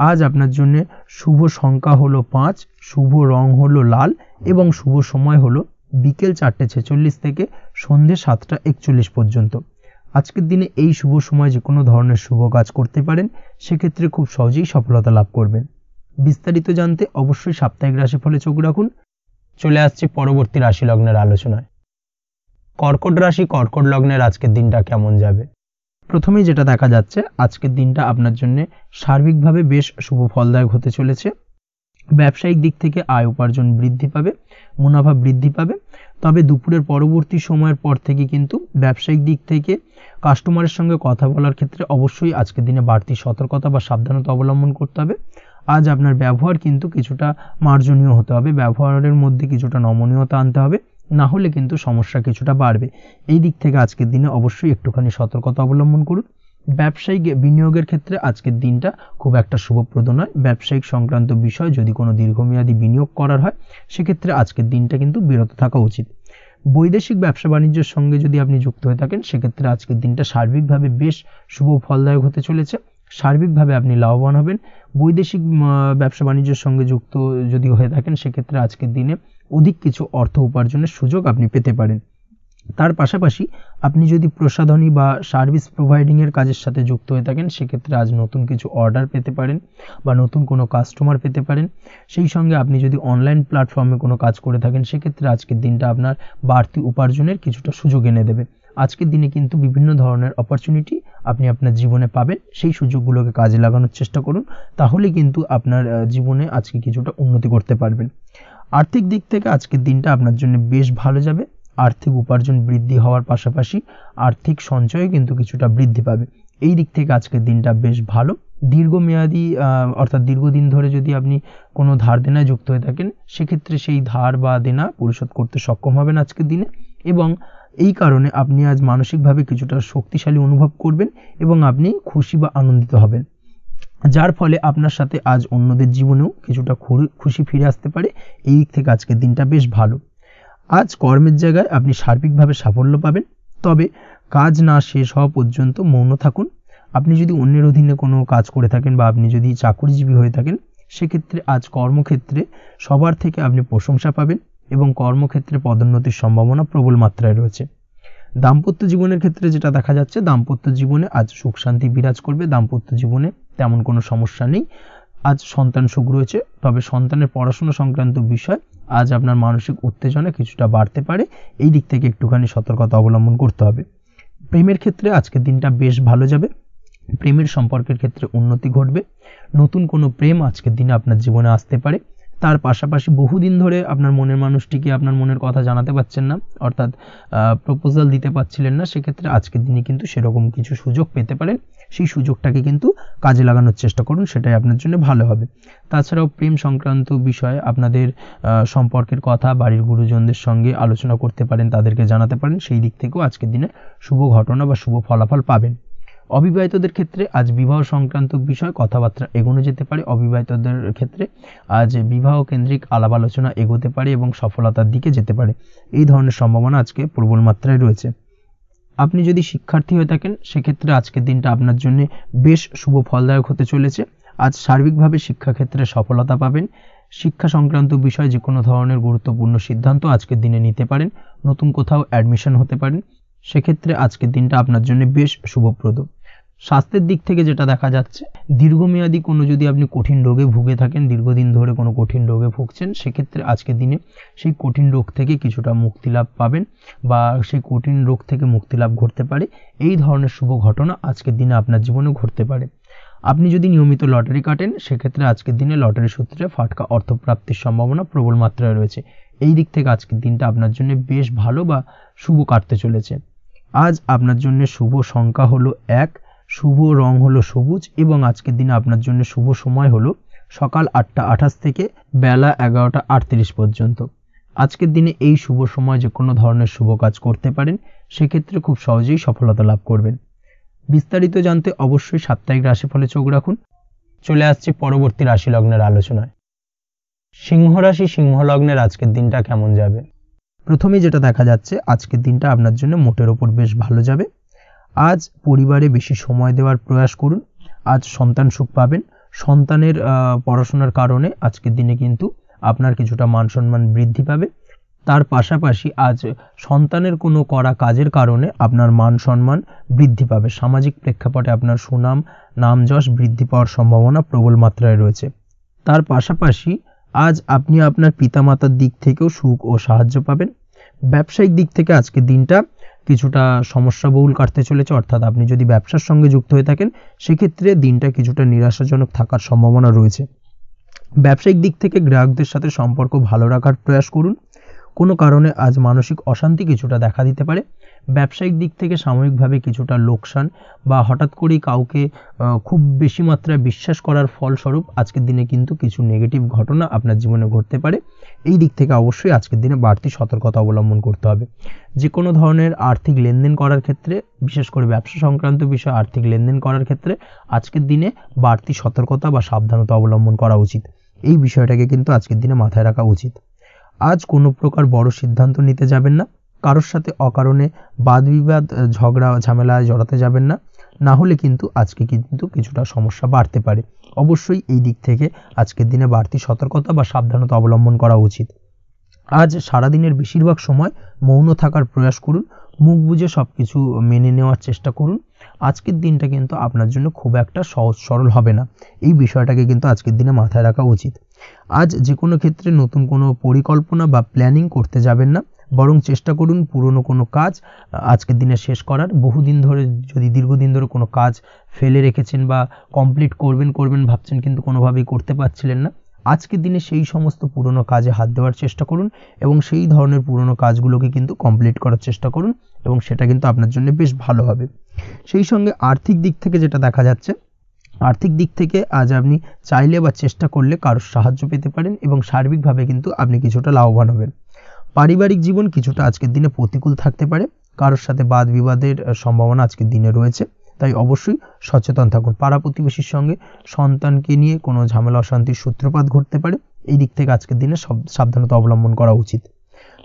আজ আপনার জন্য শুভ সংখ্যা হলো 5, শুভ রং হলো লাল এবং শুভ সময় হলো বিকেল 4:46 থেকে সন্ধ্যে 7:41 পর্যন্ত। আজকের দিনে এই শুভ সময় যে কোনো ধরনের শুভ কাজ করতে পারেন, সেক্ষেত্রে খুব সহজেই সফলতা লাভ করবেন। বিস্তারিত জানতে অবশ্যই সাপ্তাহিক রাশিফলে চোখ রাখুন। চলে আসছি পরবর্তী রাশি লগ্নের আলোচনায়। কর্কট রাশি, কর্কট লগ্নের আজকের দিনটা কেমন যাবে? প্রথমেই যেটা দেখা যাচ্ছে, আজকের দিনটা আপনার জন্য সার্বিকভাবে বেশ শুভ ফলদায়ক হতে চলেছে। ব্যবসায়িক দিক থেকে আয় উপার্জন বৃদ্ধি পাবে, মুনাফা বৃদ্ধি পাবে। তবে দুপুরের পরবর্তী সময়ের পর থেকে কিন্তু ব্যবসায়িক দিক থেকে কাস্টমারের সঙ্গে কথা বলার ক্ষেত্রে অবশ্যই আজকের দিনে বাড়তি সতর্কতা বা সাবধানতা অবলম্বন করতে হবে। আজ আপনার ব্যবহার কিন্তু কিছুটা মার্জনীয় হতে হবে, ব্যবহারের মধ্যে কিছুটা নমনীয়তা আনতে হবে, না হলে কিন্তু সমস্যা কিছুটা বাড়বে। এই দিক থেকে আজকের দিনে অবশ্যই একটুখানি সতর্কতা অবলম্বন করুন। ব্যবসায়িক বিনিয়োগের ক্ষেত্রে আজকের দিনটা খুব একটা শুভপ্রদ নয়। ব্যবসায়িক সংক্রান্ত বিষয় যদি কোনো দীর্ঘমেয়াদী বিনিয়োগ করার হয়, সেক্ষেত্রে আজকের দিনটা কিন্তু বিরত থাকা উচিত। বৈদেশিক ব্যবসা বাণিজ্যের সঙ্গে যদি আপনি যুক্ত হয়ে থাকেন, সেক্ষেত্রে আজকের দিনটা সার্বিকভাবে বেশ শুভ ফলদায়ক হতে চলেছে। সার্বিকভাবে আপনি লাভবান হবেন। বৈদেশিক ব্যবসা বাণিজ্যের সঙ্গে যুক্ত যদি হয়ে থাকেন, সেক্ষেত্রে আজকের দিনে অধিক কিছু অর্থ উপার্জনের সুযোগ আপনি পেতে পারেন। তার পাশাপাশি আপনি যদি প্রসাধনী বা সার্ভিস প্রোভাইডিংয়ের কাজের সাথে যুক্ত হয়ে থাকেন, সেক্ষেত্রে আজ নতুন কিছু অর্ডার পেতে পারেন বা নতুন কোনো কাস্টমার পেতে পারেন। সেই সঙ্গে আপনি যদি অনলাইন প্ল্যাটফর্মে কোনো কাজ করে থাকেন, সেক্ষেত্রে আজকের দিনটা আপনার বাড়তি উপার্জনের কিছুটা সুযোগ এনে দেবে। আজকের দিনে কিন্তু বিভিন্ন ধরনের অপরচুনিটি আপনি আপনার জীবনে পাবেন, সেই সুযোগগুলোকে কাজে লাগানোর চেষ্টা করুন, তাহলে কিন্তু আপনার জীবনে আজকে কিছুটা উন্নতি করতে পারবেন। আর্থিক দিক থেকে আজকের দিনটা আপনার জন্য বেশ ভালো যাবে। আর্থিক উপার্জন বৃদ্ধি হওয়ার পাশাপাশি আর্থিক সঞ্চয় কিন্তু কিছুটা বৃদ্ধি পাবে। এই দিক থেকে আজকের দিনটা বেশ ভালো। দীর্ঘমেয়াদী অর্থাৎ দীর্ঘদিন ধরে যদি আপনি কোনো ধার দেনায় যুক্ত হয়ে থাকেন, সেক্ষেত্রে সেই ধার বা দেনা পরিশোধ করতে সক্ষম হবেন আজকের দিনে, এবং এই কারণে আপনি আজ মানসিকভাবে কিছুটা শক্তিশালী অনুভব করবেন এবং আপনি খুশি বা আনন্দিত হবেন, যার ফলে আপনার সাথে আজ অন্যদের জীবনেও কিছুটা খুশি ফিরে আসতে পারে। এই দিক থেকে আজকের দিনটা বেশ ভালো। আজ কর্মের জায়গায় আপনি সার্বিকভাবে সাফল্য পাবেন, তবে কাজ না শেষ হওয়া পর্যন্ত মৌন থাকুন। আপনি যদি অন্যের অধীনে কোনো কাজ করে থাকেন বা আপনি যদি চাকুরিজীবী হয়ে থাকেন, সেক্ষেত্রে আজ কর্মক্ষেত্রে সবার থেকে আপনি প্রশংসা পাবেন এবং কর্মক্ষেত্রে পদোন্নতির সম্ভাবনা প্রবল মাত্রায় রয়েছে। দাম্পত্য জীবনের ক্ষেত্রে যেটা দেখা যাচ্ছে, দাম্পত্য জীবনে আজ সুখ শান্তি বিরাজ করবে। দাম্পত্য জীবনে তেমন কোনো সমস্যা নেই। আজ সন্তান সুখ রয়েছে, তবে সন্তানের পড়াশোনা সংক্রান্ত বিষয় আজ আপনার মানসিক উত্তেজনা কিছুটা বাড়তে পারে। এই দিক থেকে একটুখানি সতর্কতা অবলম্বন করতে হবে। প্রেমের ক্ষেত্রে আজকের দিনটা বেশ ভালো যাবে। প্রেমের সম্পর্কের ক্ষেত্রে উন্নতি ঘটবে। নতুন কোনো প্রেম আজকের দিনে আপনার জীবনে আসতে পারে। তার পাশাপাশি বহুদিন ধরে আপনার মনের মানুষটিকে আপনার মনের কথা জানাতে পারছেন না, অর্থাৎ প্রপোজাল দিতে পারছিলেন না, সেক্ষেত্রে আজকের দিনে কিন্তু সেরকম কিছু সুযোগ পেতে পারেন। সেই সুযোগটাকে কিন্তু কাজে লাগানোর চেষ্টা করুন, সেটাই আপনার জন্য ভালো হবে। তাছাড়াও প্রেম সংক্রান্ত বিষয়ে আপনাদের সম্পর্কের কথা বাড়ির গুরুজনদের সঙ্গে আলোচনা করতে পারেন, তাদেরকে জানাতে পারেন। সেই দিক থেকেও আজকের দিনে শুভ ঘটনা বা শুভ ফলাফল পাবেন। অবিবাহিতদের ক্ষেত্রে আজ বিবাহ সংক্রান্ত বিষয় কথাবার্তা এগোনো যেতে পারে। অবিবাহিতদের ক্ষেত্রে আজ বিবাহ কেন্দ্রিক আলাপ আলোচনা এগোতে পারে এবং সফলতার দিকে যেতে পারে। এই ধরনের সম্ভাবনা আজকে প্রবল মাত্রায় রয়েছে। আপনি যদি শিক্ষার্থী হয়ে থাকেন, সেক্ষেত্রে আজকের দিনটা আপনার জন্য বেশ শুভ ফলদায়ক হতে চলেছে। আজ সার্বিকভাবে শিক্ষাক্ষেত্রে সফলতা পাবেন। শিক্ষা সংক্রান্ত বিষয়ে যে কোনো ধরনের গুরুত্বপূর্ণ সিদ্ধান্ত আজকের দিনে নিতে পারেন। নতুন কোথাও অ্যাডমিশন হতে পারেন, সেক্ষেত্রে আজকের দিনটা আপনার জন্য বেশ শুভপ্রদ। স্বাস্থ্যের দিক থেকে যেটা দেখা যাচ্ছে, দীর্ঘমেয়াদী কোনো যদি আপনি কঠিন রোগে ভুগে থাকেন, দীর্ঘদিন ধরে কোনো কঠিন রোগে ভুগছেন, সেক্ষেত্রে আজকের দিনে সেই কঠিন রোগ থেকে কিছুটা মুক্তি লাভ পাবেন বা সেই কঠিন রোগ থেকে মুক্তি লাভ ঘটতে পারে। এই ধরনের শুভ ঘটনা আজকের দিনে আপনার জীবনে ঘটতে পারে। আপনি যদি নিয়মিত লটারি কাটেন, সেক্ষেত্রে আজকের দিনে লটারি সূত্রে ফাটকা অর্থপ্রাপ্তির সম্ভাবনা প্রবল মাত্রায় রয়েছে। এই দিক থেকে আজকের দিনটা আপনার জন্য বেশ ভালো বা শুভ কাটতে চলেছে। আজ আপনার জন্য শুভ সংখ্যা হলো 1, শুভ রং হলো সবুজ এবং আজকের দিনে আপনার জন্য শুভ সময় হলো সকাল 8টা 28 থেকে বেলা 11টা 38 পর্যন্ত। আজকের দিনে এই শুভ সময় যে কোনো ধরনের শুভ কাজ করতে পারেন, সেক্ষেত্রে খুব সহজেই সফলতা লাভ করবেন। বিস্তারিত জানতে অবশ্যই সাপ্তাহিক রাশিফলে চোখ রাখুন। চলে আসছে পরবর্তী রাশি লগ্নের আলোচনায়। সিংহ রাশি, সিংহ লগ্নের আজকের দিনটা কেমন যাবে? প্রথমেই যেটা দেখা যাচ্ছে, আজকের দিনটা আপনার জন্য মোটের ওপর বেশ ভালো যাবে। আজ পরিবারে বেশি সময় দেওয়ার প্রয়াস করুন। আজ সন্তান সুখ পাবেন। সন্তানের পড়াশোনার কারণে আজকের দিনে কিন্তু আপনার কিছুটা মান সম্মান বৃদ্ধি পাবে। তার পাশাপাশি আজ সন্তানের কোনো করা কাজের কারণে আপনার মান সম্মান বৃদ্ধি পাবে। সামাজিক প্রেক্ষাপটে আপনার সুনাম নাম যশ বৃদ্ধি পাওয়ার সম্ভাবনা প্রবল মাত্রায় রয়েছে। তার পাশাপাশি আজ আপনি আপনার পিতামাতার দিক থেকেও সুখ ও সাহায্য পাবেন। ব্যবসায়িক দিক থেকে আজকের দিনটা কিছুটা সমস্যাবহুল কাটতে চলেছে, অর্থাৎ আপনি যদি ব্যবসার সঙ্গে যুক্ত হয়ে থাকেন, সেক্ষেত্রে দিনটা কিছুটা নিরাশাজনক থাকার সম্ভাবনা রয়েছে। ব্যবসায়িক দিক থেকে গ্রাহকদের সাথে সম্পর্ক ভালো রাখার প্রয়াস করুন। কোনো কারণে আজ মানসিক অশান্তি কিছুটা দেখা দিতে পারে। ব্যবসায়িক দিক থেকে সাময়িকভাবে কিছুটা লোকসান বা হঠাৎ করেই কাউকে খুব বেশি মাত্রায় বিশ্বাস করার ফলস্বরূপ আজকের দিনে কিন্তু কিছু নেগেটিভ ঘটনা আপনার জীবনে ঘটতে পারে। এই দিক থেকে অবশ্যই আজকের দিনে বাড়তি সতর্কতা অবলম্বন করতে হবে। যে কোনো ধরনের আর্থিক লেনদেন করার ক্ষেত্রে, বিশেষ করে ব্যবসা সংক্রান্ত বিষয়ে আর্থিক লেনদেন করার ক্ষেত্রে আজকের দিনে বাড়তি সতর্কতা বা সাবধানতা অবলম্বন করা উচিত। এই বিষয়টাকে কিন্তু আজকের দিনে মাথায় রাখা উচিত। আজ কোনো প্রকার বড় সিদ্ধান্ত নিতে যাবেন না। কারোর সাথে অকারণে বাদ বিবাদ ঝগড়া ঝামেলায় জড়াতে যাবেন না, না হলে কিন্তু আজকে কিন্তু কিছুটা সমস্যা বাড়তে পারে। অবশ্যই এই দিক থেকে আজকের দিনে বাড়তি সতর্কতা বা সাবধানতা অবলম্বন করা উচিত। আজ সারাদিনের বেশিরভাগ সময় মৌন থাকার প্রয়াস করুন, মুখ বুজে সব কিছু মেনে নেওয়ার চেষ্টা করুন। আজকের দিনটা কিন্তু আপনার জন্য খুব একটা সহজ সরল হবে না, এই বিষয়টাকে কিন্তু আজকের দিনে মাথায় রাখা উচিত। আজ যে কোনো ক্ষেত্রে নতুন কোনো পরিকল্পনা বা প্ল্যানিং করতে যাবেন না, বরং চেষ্টা করুন পুরনো কোনো কাজ আজকের দিনে শেষ করার। বহুদিন ধরে যদি দীর্ঘদিন ধরে কোনো কাজ ফেলে রেখেছেন বা কমপ্লিট করবেন ভাবছেন কিন্তু কোনোভাবেই করতে পারছিলেন না, আজকের দিনে সেই সমস্ত পুরনো কাজে হাত দেওয়ার চেষ্টা করুন এবং সেই ধরনের পুরনো কাজগুলোকে কিন্তু কমপ্লিট করার চেষ্টা করুন এবং সেটা কিন্তু আপনার জন্য বেশ ভালো হবে। সেই সঙ্গে আর্থিক দিক থেকে যেটা দেখা যাচ্ছে, আর্থিক দিক থেকে আজ আপনি চাইলে বা চেষ্টা করলে কারোর সাহায্য পেতে পারেন এবং সার্বিকভাবে কিন্তু আপনি কিছুটা লাভবান হবেন। পারিবারিক জীবন কিছুটা আজকের দিনে প্রতিকূল থাকতে পারে, কারোর সাথে বাদ বিবাদের সম্ভাবনা আজকের দিনে রয়েছে, তাই অবশ্যই সচেতন থাকুন। পাড়া প্রতিবেশীর সঙ্গে সন্তানকে নিয়ে কোনো ঝামেলা অশান্তির সূত্রপাত ঘটতে পারে, এই দিক থেকে আজকের দিনে সাবধানতা অবলম্বন করা উচিত।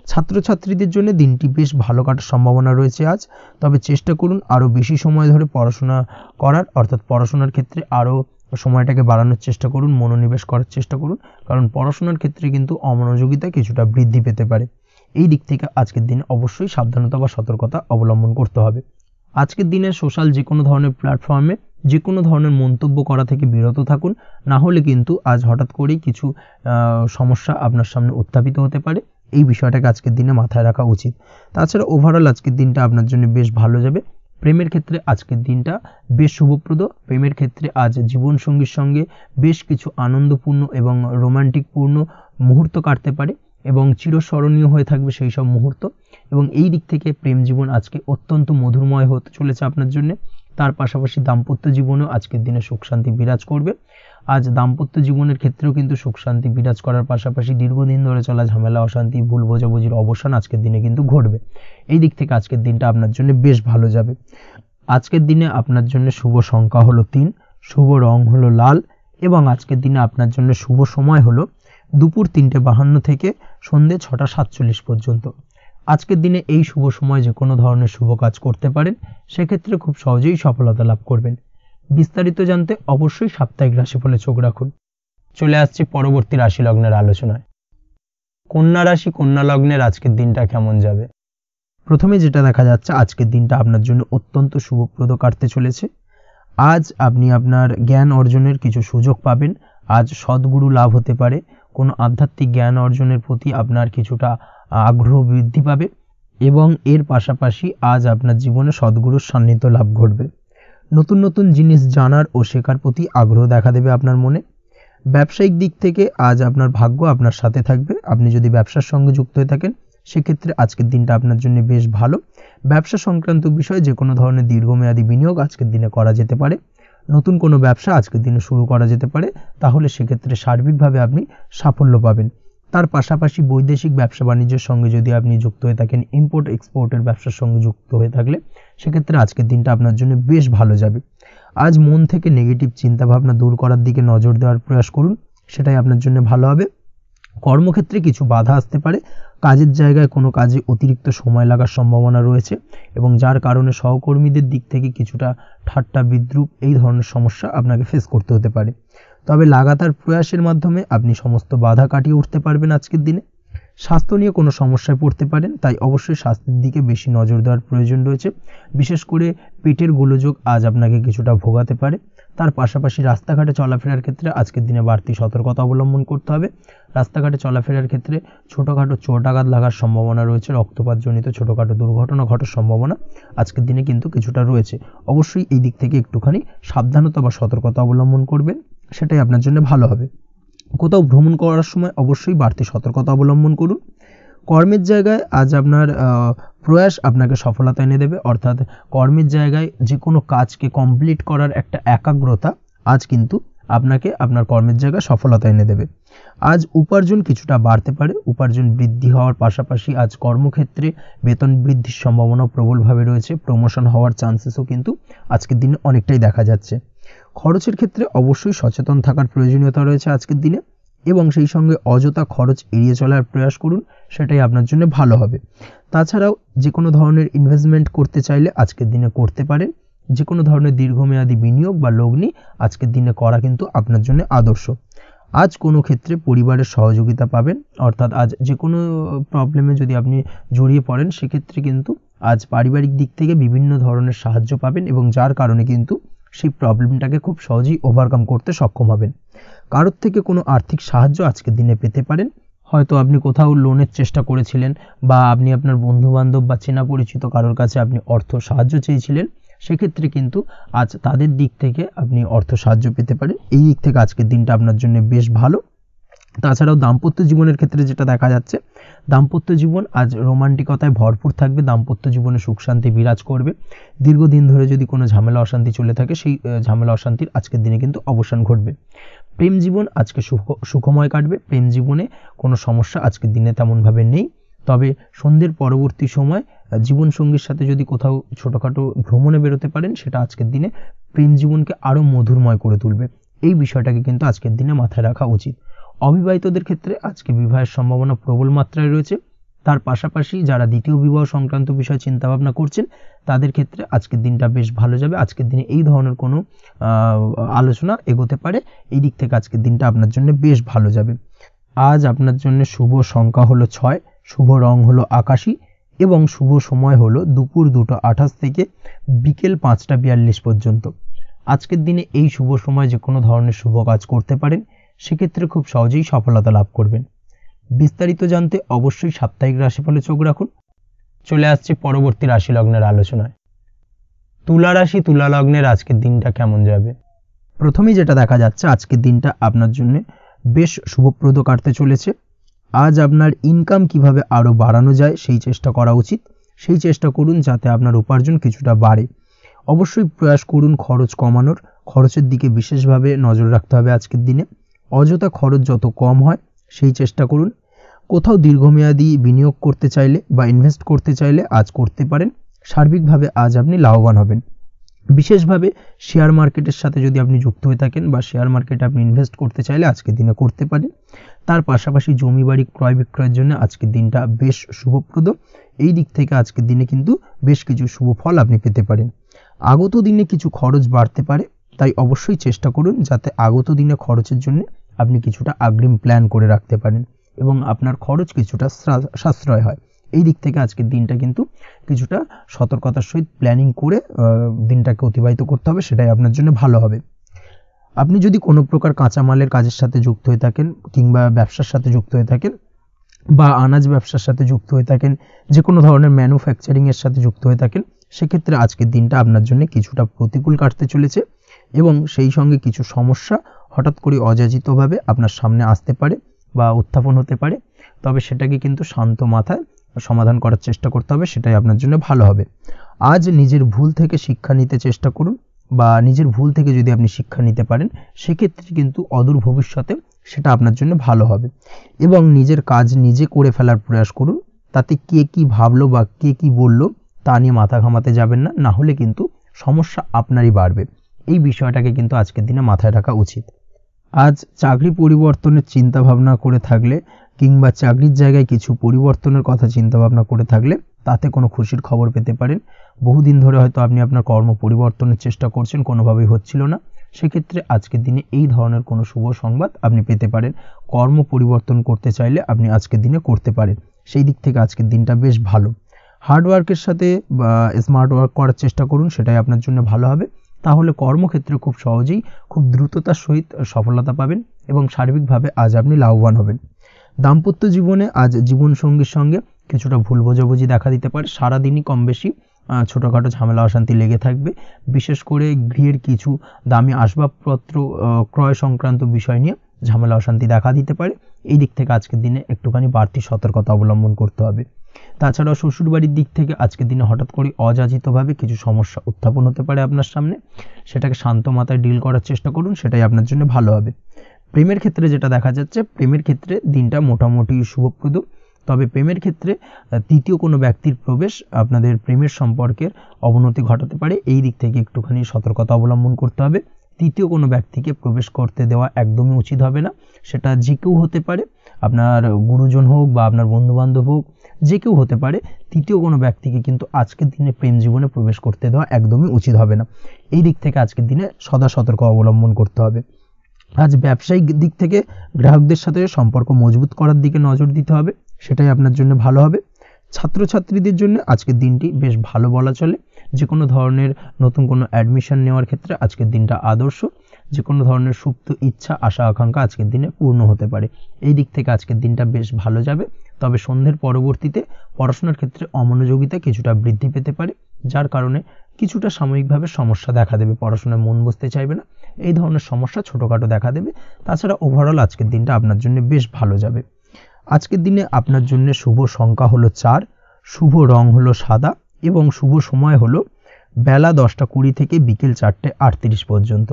ছাত্রছাত্রীদের জন্য দিনটি বেশ ভালো কাটার সম্ভাবনা রয়েছে আজ, তবে চেষ্টা করুন আরও বেশি সময় ধরে পড়াশোনা করার, অর্থাৎ পড়াশোনার ক্ষেত্রে আরও সময়টাকে বাড়ানোর চেষ্টা করুন, মনোনিবেশ করার চেষ্টা করুন, কারণ পড়াশোনার ক্ষেত্রে কিন্তু অমনোযোগিতা কিছুটা বৃদ্ধি পেতে পারে। এই দিক থেকে আজকের দিনে অবশ্যই সাবধানতা বা সতর্কতা অবলম্বন করতে হবে। আজকের দিনে সোশ্যাল যে কোনো ধরনের প্ল্যাটফর্মে যে কোনো ধরনের মন্তব্য করা থেকে বিরত থাকুন, না হলে কিন্তু আজ হঠাৎ করেই কিছু সমস্যা আপনার সামনে উত্থাপিত হতে পারে, এই বিষয়টাকে আজকের দিনে মাথায় রাখা উচিত। তাছাড়া ওভারঅল আজকের দিনটা আপনার জন্য বেশ ভালো যাবে। প্রেমের ক্ষেত্রে আজকের দিনটা বেশ শুভপ্রদ। প্রেমের ক্ষেত্রে আজ জীবনসঙ্গীর সঙ্গে বেশ কিছু আনন্দপূর্ণ এবং রোমান্টিকপূর্ণ মুহূর্ত কাটতে পারে এবং চিরস্মরণীয় হয়ে থাকবে সেই সব মুহূর্ত, এবং এই দিক থেকে প্রেম জীবন আজকে অত্যন্ত মধুরময় হতে চলেছে আপনার জন্য। তার পাশাপাশি দাম্পত্য জীবনেও আজকের দিনে সুখ শান্তি বিরাজ করবে। আজ দাম্পত্য জীবনের ক্ষেত্রেও কিন্তু সুখ শান্তি বিরাজ করার পাশাপাশি দীর্ঘদিন ধরে চলা ঝামেলা অশান্তি ভুল বোঝাবুঝির অবসান আজকের দিনে কিন্তু ঘটবে। এই দিক থেকে আজকের দিনটা আপনার জন্য বেশ ভালো যাবে। আজকের দিনে আপনার জন্য শুভ সংখ্যা হলো 3, শুভ রং হলো লাল এবং আজকের দিনে আপনার জন্য শুভ সময় হলো দুপুর 3:52 থেকে সন্ধ্যে 6:47 পর্যন্ত। আজকের দিনে এই শুভ সময় যে কোনো ধরনের শুভ কাজ করতে পারেন, সেক্ষেত্রে খুব সহজেই সফলতা লাভ করবেন। বিস্তারিত জানতে অবশ্যই সাপ্তাহিক রাশিফলে চোখ রাখুন। চলে আসছি পরবর্তী রাশি লগ্নের আলোচনায়। কন্যা রাশি কন্যা লগ্নের আজকের দিনটা কেমন যাবে? প্রথমে যেটা দেখা যাচ্ছে, আজকের দিনটা আপনার জন্য অত্যন্ত শুভপ্রদ কাটতে চলেছে। আজ আপনি আপনার জ্ঞান অর্জনের কিছু সুযোগ পাবেন। আজ সদ্গুরু লাভ হতে পারে, কোনো আধ্যাত্মিক জ্ঞান অর্জনের প্রতি আপনার কিছুটা আগ্রহ বৃদ্ধি পাবে এবং এর পাশাপাশি আজ আপনার জীবনে সদ্গুরুর সান্নিধ্য লাভ ঘটবে। নতুন নতুন জিনিস জানার ও শেখার প্রতি আগ্রহ দেখা দেবে আপনার মনে। ব্যবসায়িক দিক থেকে আজ আপনার ভাগ্য আপনার সাথে থাকবে। আপনি যদি ব্যবসার সঙ্গে যুক্ত হয়ে থাকেন, সেক্ষেত্রে আজকের দিনটা আপনার জন্য বেশ ভালো। ব্যবসা সংক্রান্ত বিষয়ে যে কোনো ধরনের দীর্ঘমেয়াদী বিনিয়োগ আজকের দিনে করা যেতে পারে। নতুন কোনো ব্যবসা আজকের দিনে শুরু করা যেতে পারে, তাহলে সেক্ষেত্রে সার্বিকভাবে আপনি সাফল্য পাবেন। তার পাশাপাশি বৈদেশিক ব্যবসা বাণিজ্যের সঙ্গে যদি আপনি যুক্ত হয়ে থাকেন, ইম্পোর্ট এক্সপোর্টের ব্যবসার সঙ্গে যুক্ত হয়ে থাকলে, সেক্ষেত্রে আজকের দিনটা আপনার জন্য বেশ ভালো যাবে। আজ মন থেকে নেগেটিভ চিন্তাভাবনা দূর করার দিকে নজর দেওয়ার প্রয়াস করুন, সেটাই আপনার জন্য ভালো হবে। কর্মক্ষেত্রে কিছু বাধা আসতে পারে, কাজের জায়গায় কোনো কাজে অতিরিক্ত সময় লাগার সম্ভাবনা রয়েছে এবং যার কারণে সহকর্মীদের দিক থেকে কিছুটা ঠাট্টা বিদ্রূপ এই ধরনের সমস্যা আপনাকে ফেস করতে হতে পারে। তবে লাগাতার প্রয়াসের মাধ্যমে আপনি সমস্ত বাধা কাটিয়ে উঠতে পারবেন আজকের দিনে। স্বাস্থ্য নিয়ে কোনো সমস্যায় পড়তে পারেন, তাই অবশ্যই স্বাস্থ্যের দিকে বেশি নজর দেওয়ার প্রয়োজন রয়েছে। বিশেষ করে পেটের গোলযোগ আজ আপনাকে কিছুটা ভোগাতে পারে। তার পাশাপাশি রাস্তাঘাটে চলাফেরার ক্ষেত্রে আজকের দিনে বাড়তি সতর্কতা অবলম্বন করতে হবে। রাস্তাঘাটে চলাফেরার ক্ষেত্রে ছোটোখাটো চোট আঘাত লাগার সম্ভাবনা রয়েছে, রক্তপাতজনিত ছোটোখাটো দুর্ঘটনা ঘটার সম্ভাবনা আজকের দিনে কিন্তু কিছুটা রয়েছে। অবশ্যই এই দিক থেকে একটুখানি সাবধানতা বা সতর্কতা অবলম্বন করবেন, সেটাই আপনার জন্য ভালো হবে। কোথাও ভ্রমণ করার সময় অবশ্যই বাড়তি সতর্কতা অবলম্বন করুন। কর্মের জায়গায় আজ আপনার প্রয়াস আপনাকে সফলতা এনে দেবে, অর্থাৎ কর্মের জায়গায় যে কোনো কাজকে কমপ্লিট করার একটা একাগ্রতা আজ কিন্তু আপনাকে আপনার কর্মের জায়গায় সফলতা এনে দেবে। আজ উপার্জন কিছুটা বাড়তে পারে, উপার্জন বৃদ্ধি হওয়ার পাশাপাশি আজ কর্মক্ষেত্রে বেতন বৃদ্ধির সম্ভাবনা প্রবলভাবে রয়েছে। প্রমোশন হওয়ার চান্সেসও কিন্তু আজকের দিনে অনেকটাই দেখা যাচ্ছে। খরচের ক্ষেত্রে অবশ্যই সচেতন থাকার প্রয়োজনীয়তা রয়েছে আজকের দিনে এবং সেই সঙ্গে অযথা খরচ এড়িয়ে চলার প্রয়াস করুন, সেটাই আপনার জন্য ভালো হবে। তাছাড়াও যে কোনো ধরনের ইনভেস্টমেন্ট করতে চাইলে আজকের দিনে করতে পারেন। যে কোনো ধরনের দীর্ঘমেয়াদী বিনিয়োগ বা লগ্নি আজকের দিনে করা কিন্তু আপনার জন্য আদর্শ। আজ কোনো ক্ষেত্রে পরিবারের সহযোগিতা পাবেন, অর্থাৎ আজ যে কোনো প্রবলেমে যদি আপনি জড়িয়ে পড়েন সেক্ষেত্রে কিন্তু আজ পারিবারিক দিক থেকে বিভিন্ন ধরনের সাহায্য পাবেন এবং যার কারণে কিন্তু সেই প্রবলেমটাকে খুব সহজেই ওভারকাম করতে সক্ষম হবেন। কারোর থেকে কোনো আর্থিক সাহায্য আজকের দিনে পেতে পারেন। হয়তো আপনি কোথাও লোনের চেষ্টা করেছিলেন বা আপনি আপনার বন্ধুবান্ধব বা চেনা পরিচিত কারোর কাছে আপনি অর্থ সাহায্য চেয়েছিলেন, সেক্ষেত্রে কিন্তু আজ তাদের দিক থেকে আপনি অর্থ সাহায্য পেতে পারেন। এই দিক থেকে আজকের দিনটা আপনার জন্য বেশ ভালো। তাছাড়াও দাম্পত্য জীবনের ক্ষেত্রে যেটা দেখা যাচ্ছে, দাম্পত্য জীবন আজ রোমান্টিকতায় ভরপুর থাকবে, দাম্পত্য জীবনে সুখ শান্তি বিরাজ করবে। দীর্ঘদিন ধরে যদি কোনো ঝামেলা অশান্তি চলে থাকে সেই ঝামেলা অশান্তির আজকের দিনে কিন্তু অবসান ঘটবে। প্রেম জীবন আজকে সুখময় কাটবে, প্রেম জীবনে কোনো সমস্যা আজকের দিনে তেমনভাবে নেই। তবে সন্ধ্যের পরবর্তী সময় জীবনসঙ্গীর সাথে যদি কোথাও ছোটোখাটো ভ্রমণে বেরোতে পারেন, সেটা আজকের দিনে প্রেম জীবনকে আরও মধুরময় করে তুলবে। এই বিষয়টাকে কিন্তু আজকের দিনে মাথায় রাখা উচিত। অবিবাহিতদের ক্ষেত্রে আজকে বিবাহের সম্ভাবনা প্রবল মাত্রায় রয়েছে। তার পাশাপাশি যারা দ্বিতীয় বিবাহ সংক্রান্ত বিষয় চিন্তাভাবনা করছেন তাদের ক্ষেত্রে আজকের দিনটা বেশ ভালো যাবে। আজকের দিনে এই ধরনের কোনো আলোচনা এগোতে পারে, এই দিক থেকে আজকের দিনটা আপনার জন্য বেশ ভালো যাবে। আজ আপনার জন্য শুভ সংখ্যা হলো 6, শুভ রং হলো আকাশী এবং শুভ সময় হলো দুপুর 2:28 থেকে বিকেল 5:42 পর্যন্ত। আজকের দিনে এই শুভ সময় যে কোনো ধরনের শুভ কাজ করতে পারেন, সেক্ষেত্রে খুব সহজেই সফলতা লাভ করবেন। বিস্তারিত জানতে অবশ্যই সাপ্তাহিক রাশিফলে চোখ রাখুন। চলে আসছে পরবর্তী রাশি লগ্নের আলোচনায়। তুলা রাশি, তুলা লগ্নের আজকের দিনটা কেমন যাবে? প্রথমেই যেটা দেখা যাচ্ছে, আজকের দিনটা আপনার জন্য বেশ শুভপ্রদ কাটতে চলেছে। আজ আপনার ইনকাম কিভাবে আরও বাড়ানো যায় সেই চেষ্টা করা উচিত। সেই চেষ্টা করুন যাতে আপনার উপার্জন কিছুটা বাড়ে। অবশ্যই প্রয়াস করুন খরচ কমানোর, খরচের দিকে বিশেষভাবে নজর রাখতে হবে আজকের দিনে। অযথা খরচ যত কম হয় সেই চেষ্টা করুন। কোথাও দীর্ঘমেয়াদী বিনিয়োগ করতে চাইলে বা ইনভেস্ট করতে চাইলে আজ করতে পারেন। সার্বিকভাবে আজ আপনি লাভবান হবেন। বিশেষভাবে শেয়ার মার্কেটের সাথে যদি আপনি যুক্ত হয়ে থাকেন বা শেয়ার মার্কেটে আপনি ইনভেস্ট করতে চাইলে আজকের দিনে করতে পারেন। তার পাশাপাশি জমি বাড়ি ক্রয় বিক্রয়ের জন্য আজকের দিনটা বেশ শুভপ্রদ। এই দিক থেকে আজকের দিনে কিন্তু বেশ কিছু শুভ ফল আপনি পেতে পারেন। আগত দিনে কিছু খরচ বাড়তে পারে, তাই অবশ্যই চেষ্টা করুন যাতে আগত দিনে খরচের জন্য আপনি কিছুটা অগ্রিম প্ল্যান করে রাখতে পারেন এবং আপনার খরচ কিছুটা সাশ্রয় হয়। এই দিক থেকে আজকের দিনটা কিন্তু কিছুটা সতর্কতার সহিত প্ল্যানিং করে দিনটাকে অতিবাহিত করতে হবে, সেটাই আপনার জন্য ভালো হবে। আপনি যদি কোনো প্রকার কাঁচামালের কাজের সাথে যুক্ত হয়ে থাকেন কিংবা ব্যবসার সাথে যুক্ত হয়ে থাকেন বা আনাজ ব্যবসার সাথে যুক্ত হয়ে থাকেন, যে কোনো ধরনের ম্যানুফ্যাকচারিংয়ের সাথে যুক্ত হয়ে থাকেন, সেক্ষেত্রে আজকের দিনটা আপনার জন্য কিছুটা প্রতিকূল কাটতে চলেছে এবং সেই সঙ্গে কিছু সমস্যা হঠাৎ করে অযাচিতভাবে আপনার সামনে আসতে পারে বা উত্থাপন হতে পারে। তবে সেটাকে কিন্তু শান্ত মাথায় সমাধান করার চেষ্টা করতে হবে, সেটাই আপনার জন্য ভালো হবে। আজ নিজের ভুল থেকে শিক্ষা নিতে চেষ্টা করুন বা নিজের ভুল থেকে যদি আপনি শিক্ষা নিতে পারেন, সেক্ষেত্রে কিন্তু অদূর ভবিষ্যতে সেটা আপনার জন্য ভালো হবে এবং নিজের কাজ নিজে করে ফেলার প্রয়াস করুন। তাতে কে কি ভাবলো বা কে কি বললো তা নিয়ে মাথা ঘামাতে যাবেন না, না হলে কিন্তু সমস্যা আপনারই বাড়বে। এই বিষয়টাকে কিন্তু আজকের দিনে মাথায় রাখা উচিত। আজ চাকরি পরিবর্তনের চিন্তা ভাবনা করে থাকলে কিংবা চাকরির জায়গায় কিছু পরিবর্তনের কথা চিন্তা ভাবনা করে থাকলে তাতে কোনো খুশির খবর পেতে পারেন। বহুদিন ধরে হয়তো আপনি আপনার কর্ম পরিবর্তনের চেষ্টা করছেন, কোনোভাবেই হচ্ছিল না, সেক্ষেত্রে আজকের দিনে এই ধরনের কোনো শুভ সংবাদ আপনি পেতে পারেন। কর্ম পরিবর্তন করতে চাইলে আপনি আজকের দিনে করতে পারেন, সেই দিক থেকে আজকের দিনটা বেশ ভালো। হার্ডওয়ার্কের সাথে বা স্মার্ট ওয়ার্ক করার চেষ্টা করুন, সেটাই আপনার জন্য ভালো হবে। তাহলে কর্মক্ষেত্রে খুব সহজেই খুব দ্রুততার সহিত সফলতা পাবেন এবং সার্বিকভাবে আজ আপনি লাভবান হবেন। দাম্পত্য জীবনে আজ জীবনসঙ্গীর সঙ্গে কিছুটা ভুল বোঝাবুঝি দেখা দিতে পারে। সারাদিনই কম বেশি ছোটোখাটো ঝামেলা অশান্তি লেগে থাকবে। বিশেষ করে গৃহের কিছু দামি আসবাবপত্র ক্রয় সংক্রান্ত বিষয় নিয়ে ঝামেলা অশান্তি দেখা দিতে পারে। এই দিক থেকে আজকের দিনে একটুখানি বাড়তি সতর্কতা অবলম্বন করতে হবে। তাছাড়াও শ্বশুরবাড়ির দিক থেকে আজকের দিনে হঠাৎ করে অযাচিতভাবে কিছু সমস্যা উত্থাপন হতে পারে আপনার সামনে, সেটাকে শান্ত মাথায় ডিল করার চেষ্টা করুন, সেটাই আপনার জন্য ভালো হবে। প্রেমের ক্ষেত্রে যেটা দেখা যাচ্ছে, প্রেমের ক্ষেত্রে দিনটা মোটামুটি শুভপ্রদ। তবে প্রেমের ক্ষেত্রে তৃতীয় কোনো ব্যক্তির প্রবেশ আপনাদের প্রেমের সম্পর্কের অবনতি ঘটাতে পারে। এই দিক থেকে একটুখানি সতর্কতা অবলম্বন করতে হবে। তৃতীয় কোনো ব্যক্তিকে প্রবেশ করতে দেওয়া একদমই উচিত হবে না। সেটা যে কেউ হতে পারে, আপনার গুরুজন হোক বা আপনার বন্ধুবান্ধব হোক, যে কেউ হতে পারে। তৃতীয় কোনো ব্যক্তিকে কিন্তু আজকের দিনে প্রেম জীবনে প্রবেশ করতে দেওয়া একদমই উচিত হবে না। এই দিক থেকে আজকের দিনে সদা সতর্ক অবলম্বন করতে হবে। আজ ব্যবসায়িক দিক থেকে গ্রাহকদের সাথে সম্পর্ক মজবুত করার দিকে নজর দিতে হবে, সেটাই আপনার জন্য ভালো হবে। ছাত্রছাত্রীদের জন্য আজকের দিনটি বেশ ভালো বলা চলে। যে কোনো ধরনের নতুন কোনো অ্যাডমিশন নেওয়ার ক্ষেত্রে আজকের দিনটা আদর্শ। যে কোনো ধরনের সুপ্ত ইচ্ছা আশা আকাঙ্ক্ষা আজকের দিনে পূর্ণ হতে পারে। এই দিক থেকে আজকের দিনটা বেশ ভালো যাবে। তবে সন্ধ্যের পরবর্তীতে পড়াশোনার ক্ষেত্রে অমনোযোগিতা কিছুটা বৃদ্ধি পেতে পারে, যার কারণে কিছুটা সাময়িকভাবে সমস্যা দেখা দেবে, পড়াশোনায় মন বসতে চাইবে না, এই ধরনের সমস্যা ছোটোখাটো দেখা দেবে। তাছাড়া ওভারঅল আজকের দিনটা আপনার জন্য বেশ ভালো যাবে। আজকের দিনে আপনার জন্য শুভ সংখ্যা হলো 4, শুভ রং হলো সাদা এবং শুভ সময় হলো বেলা 10:20 থেকে বিকেল 4:38 পর্যন্ত।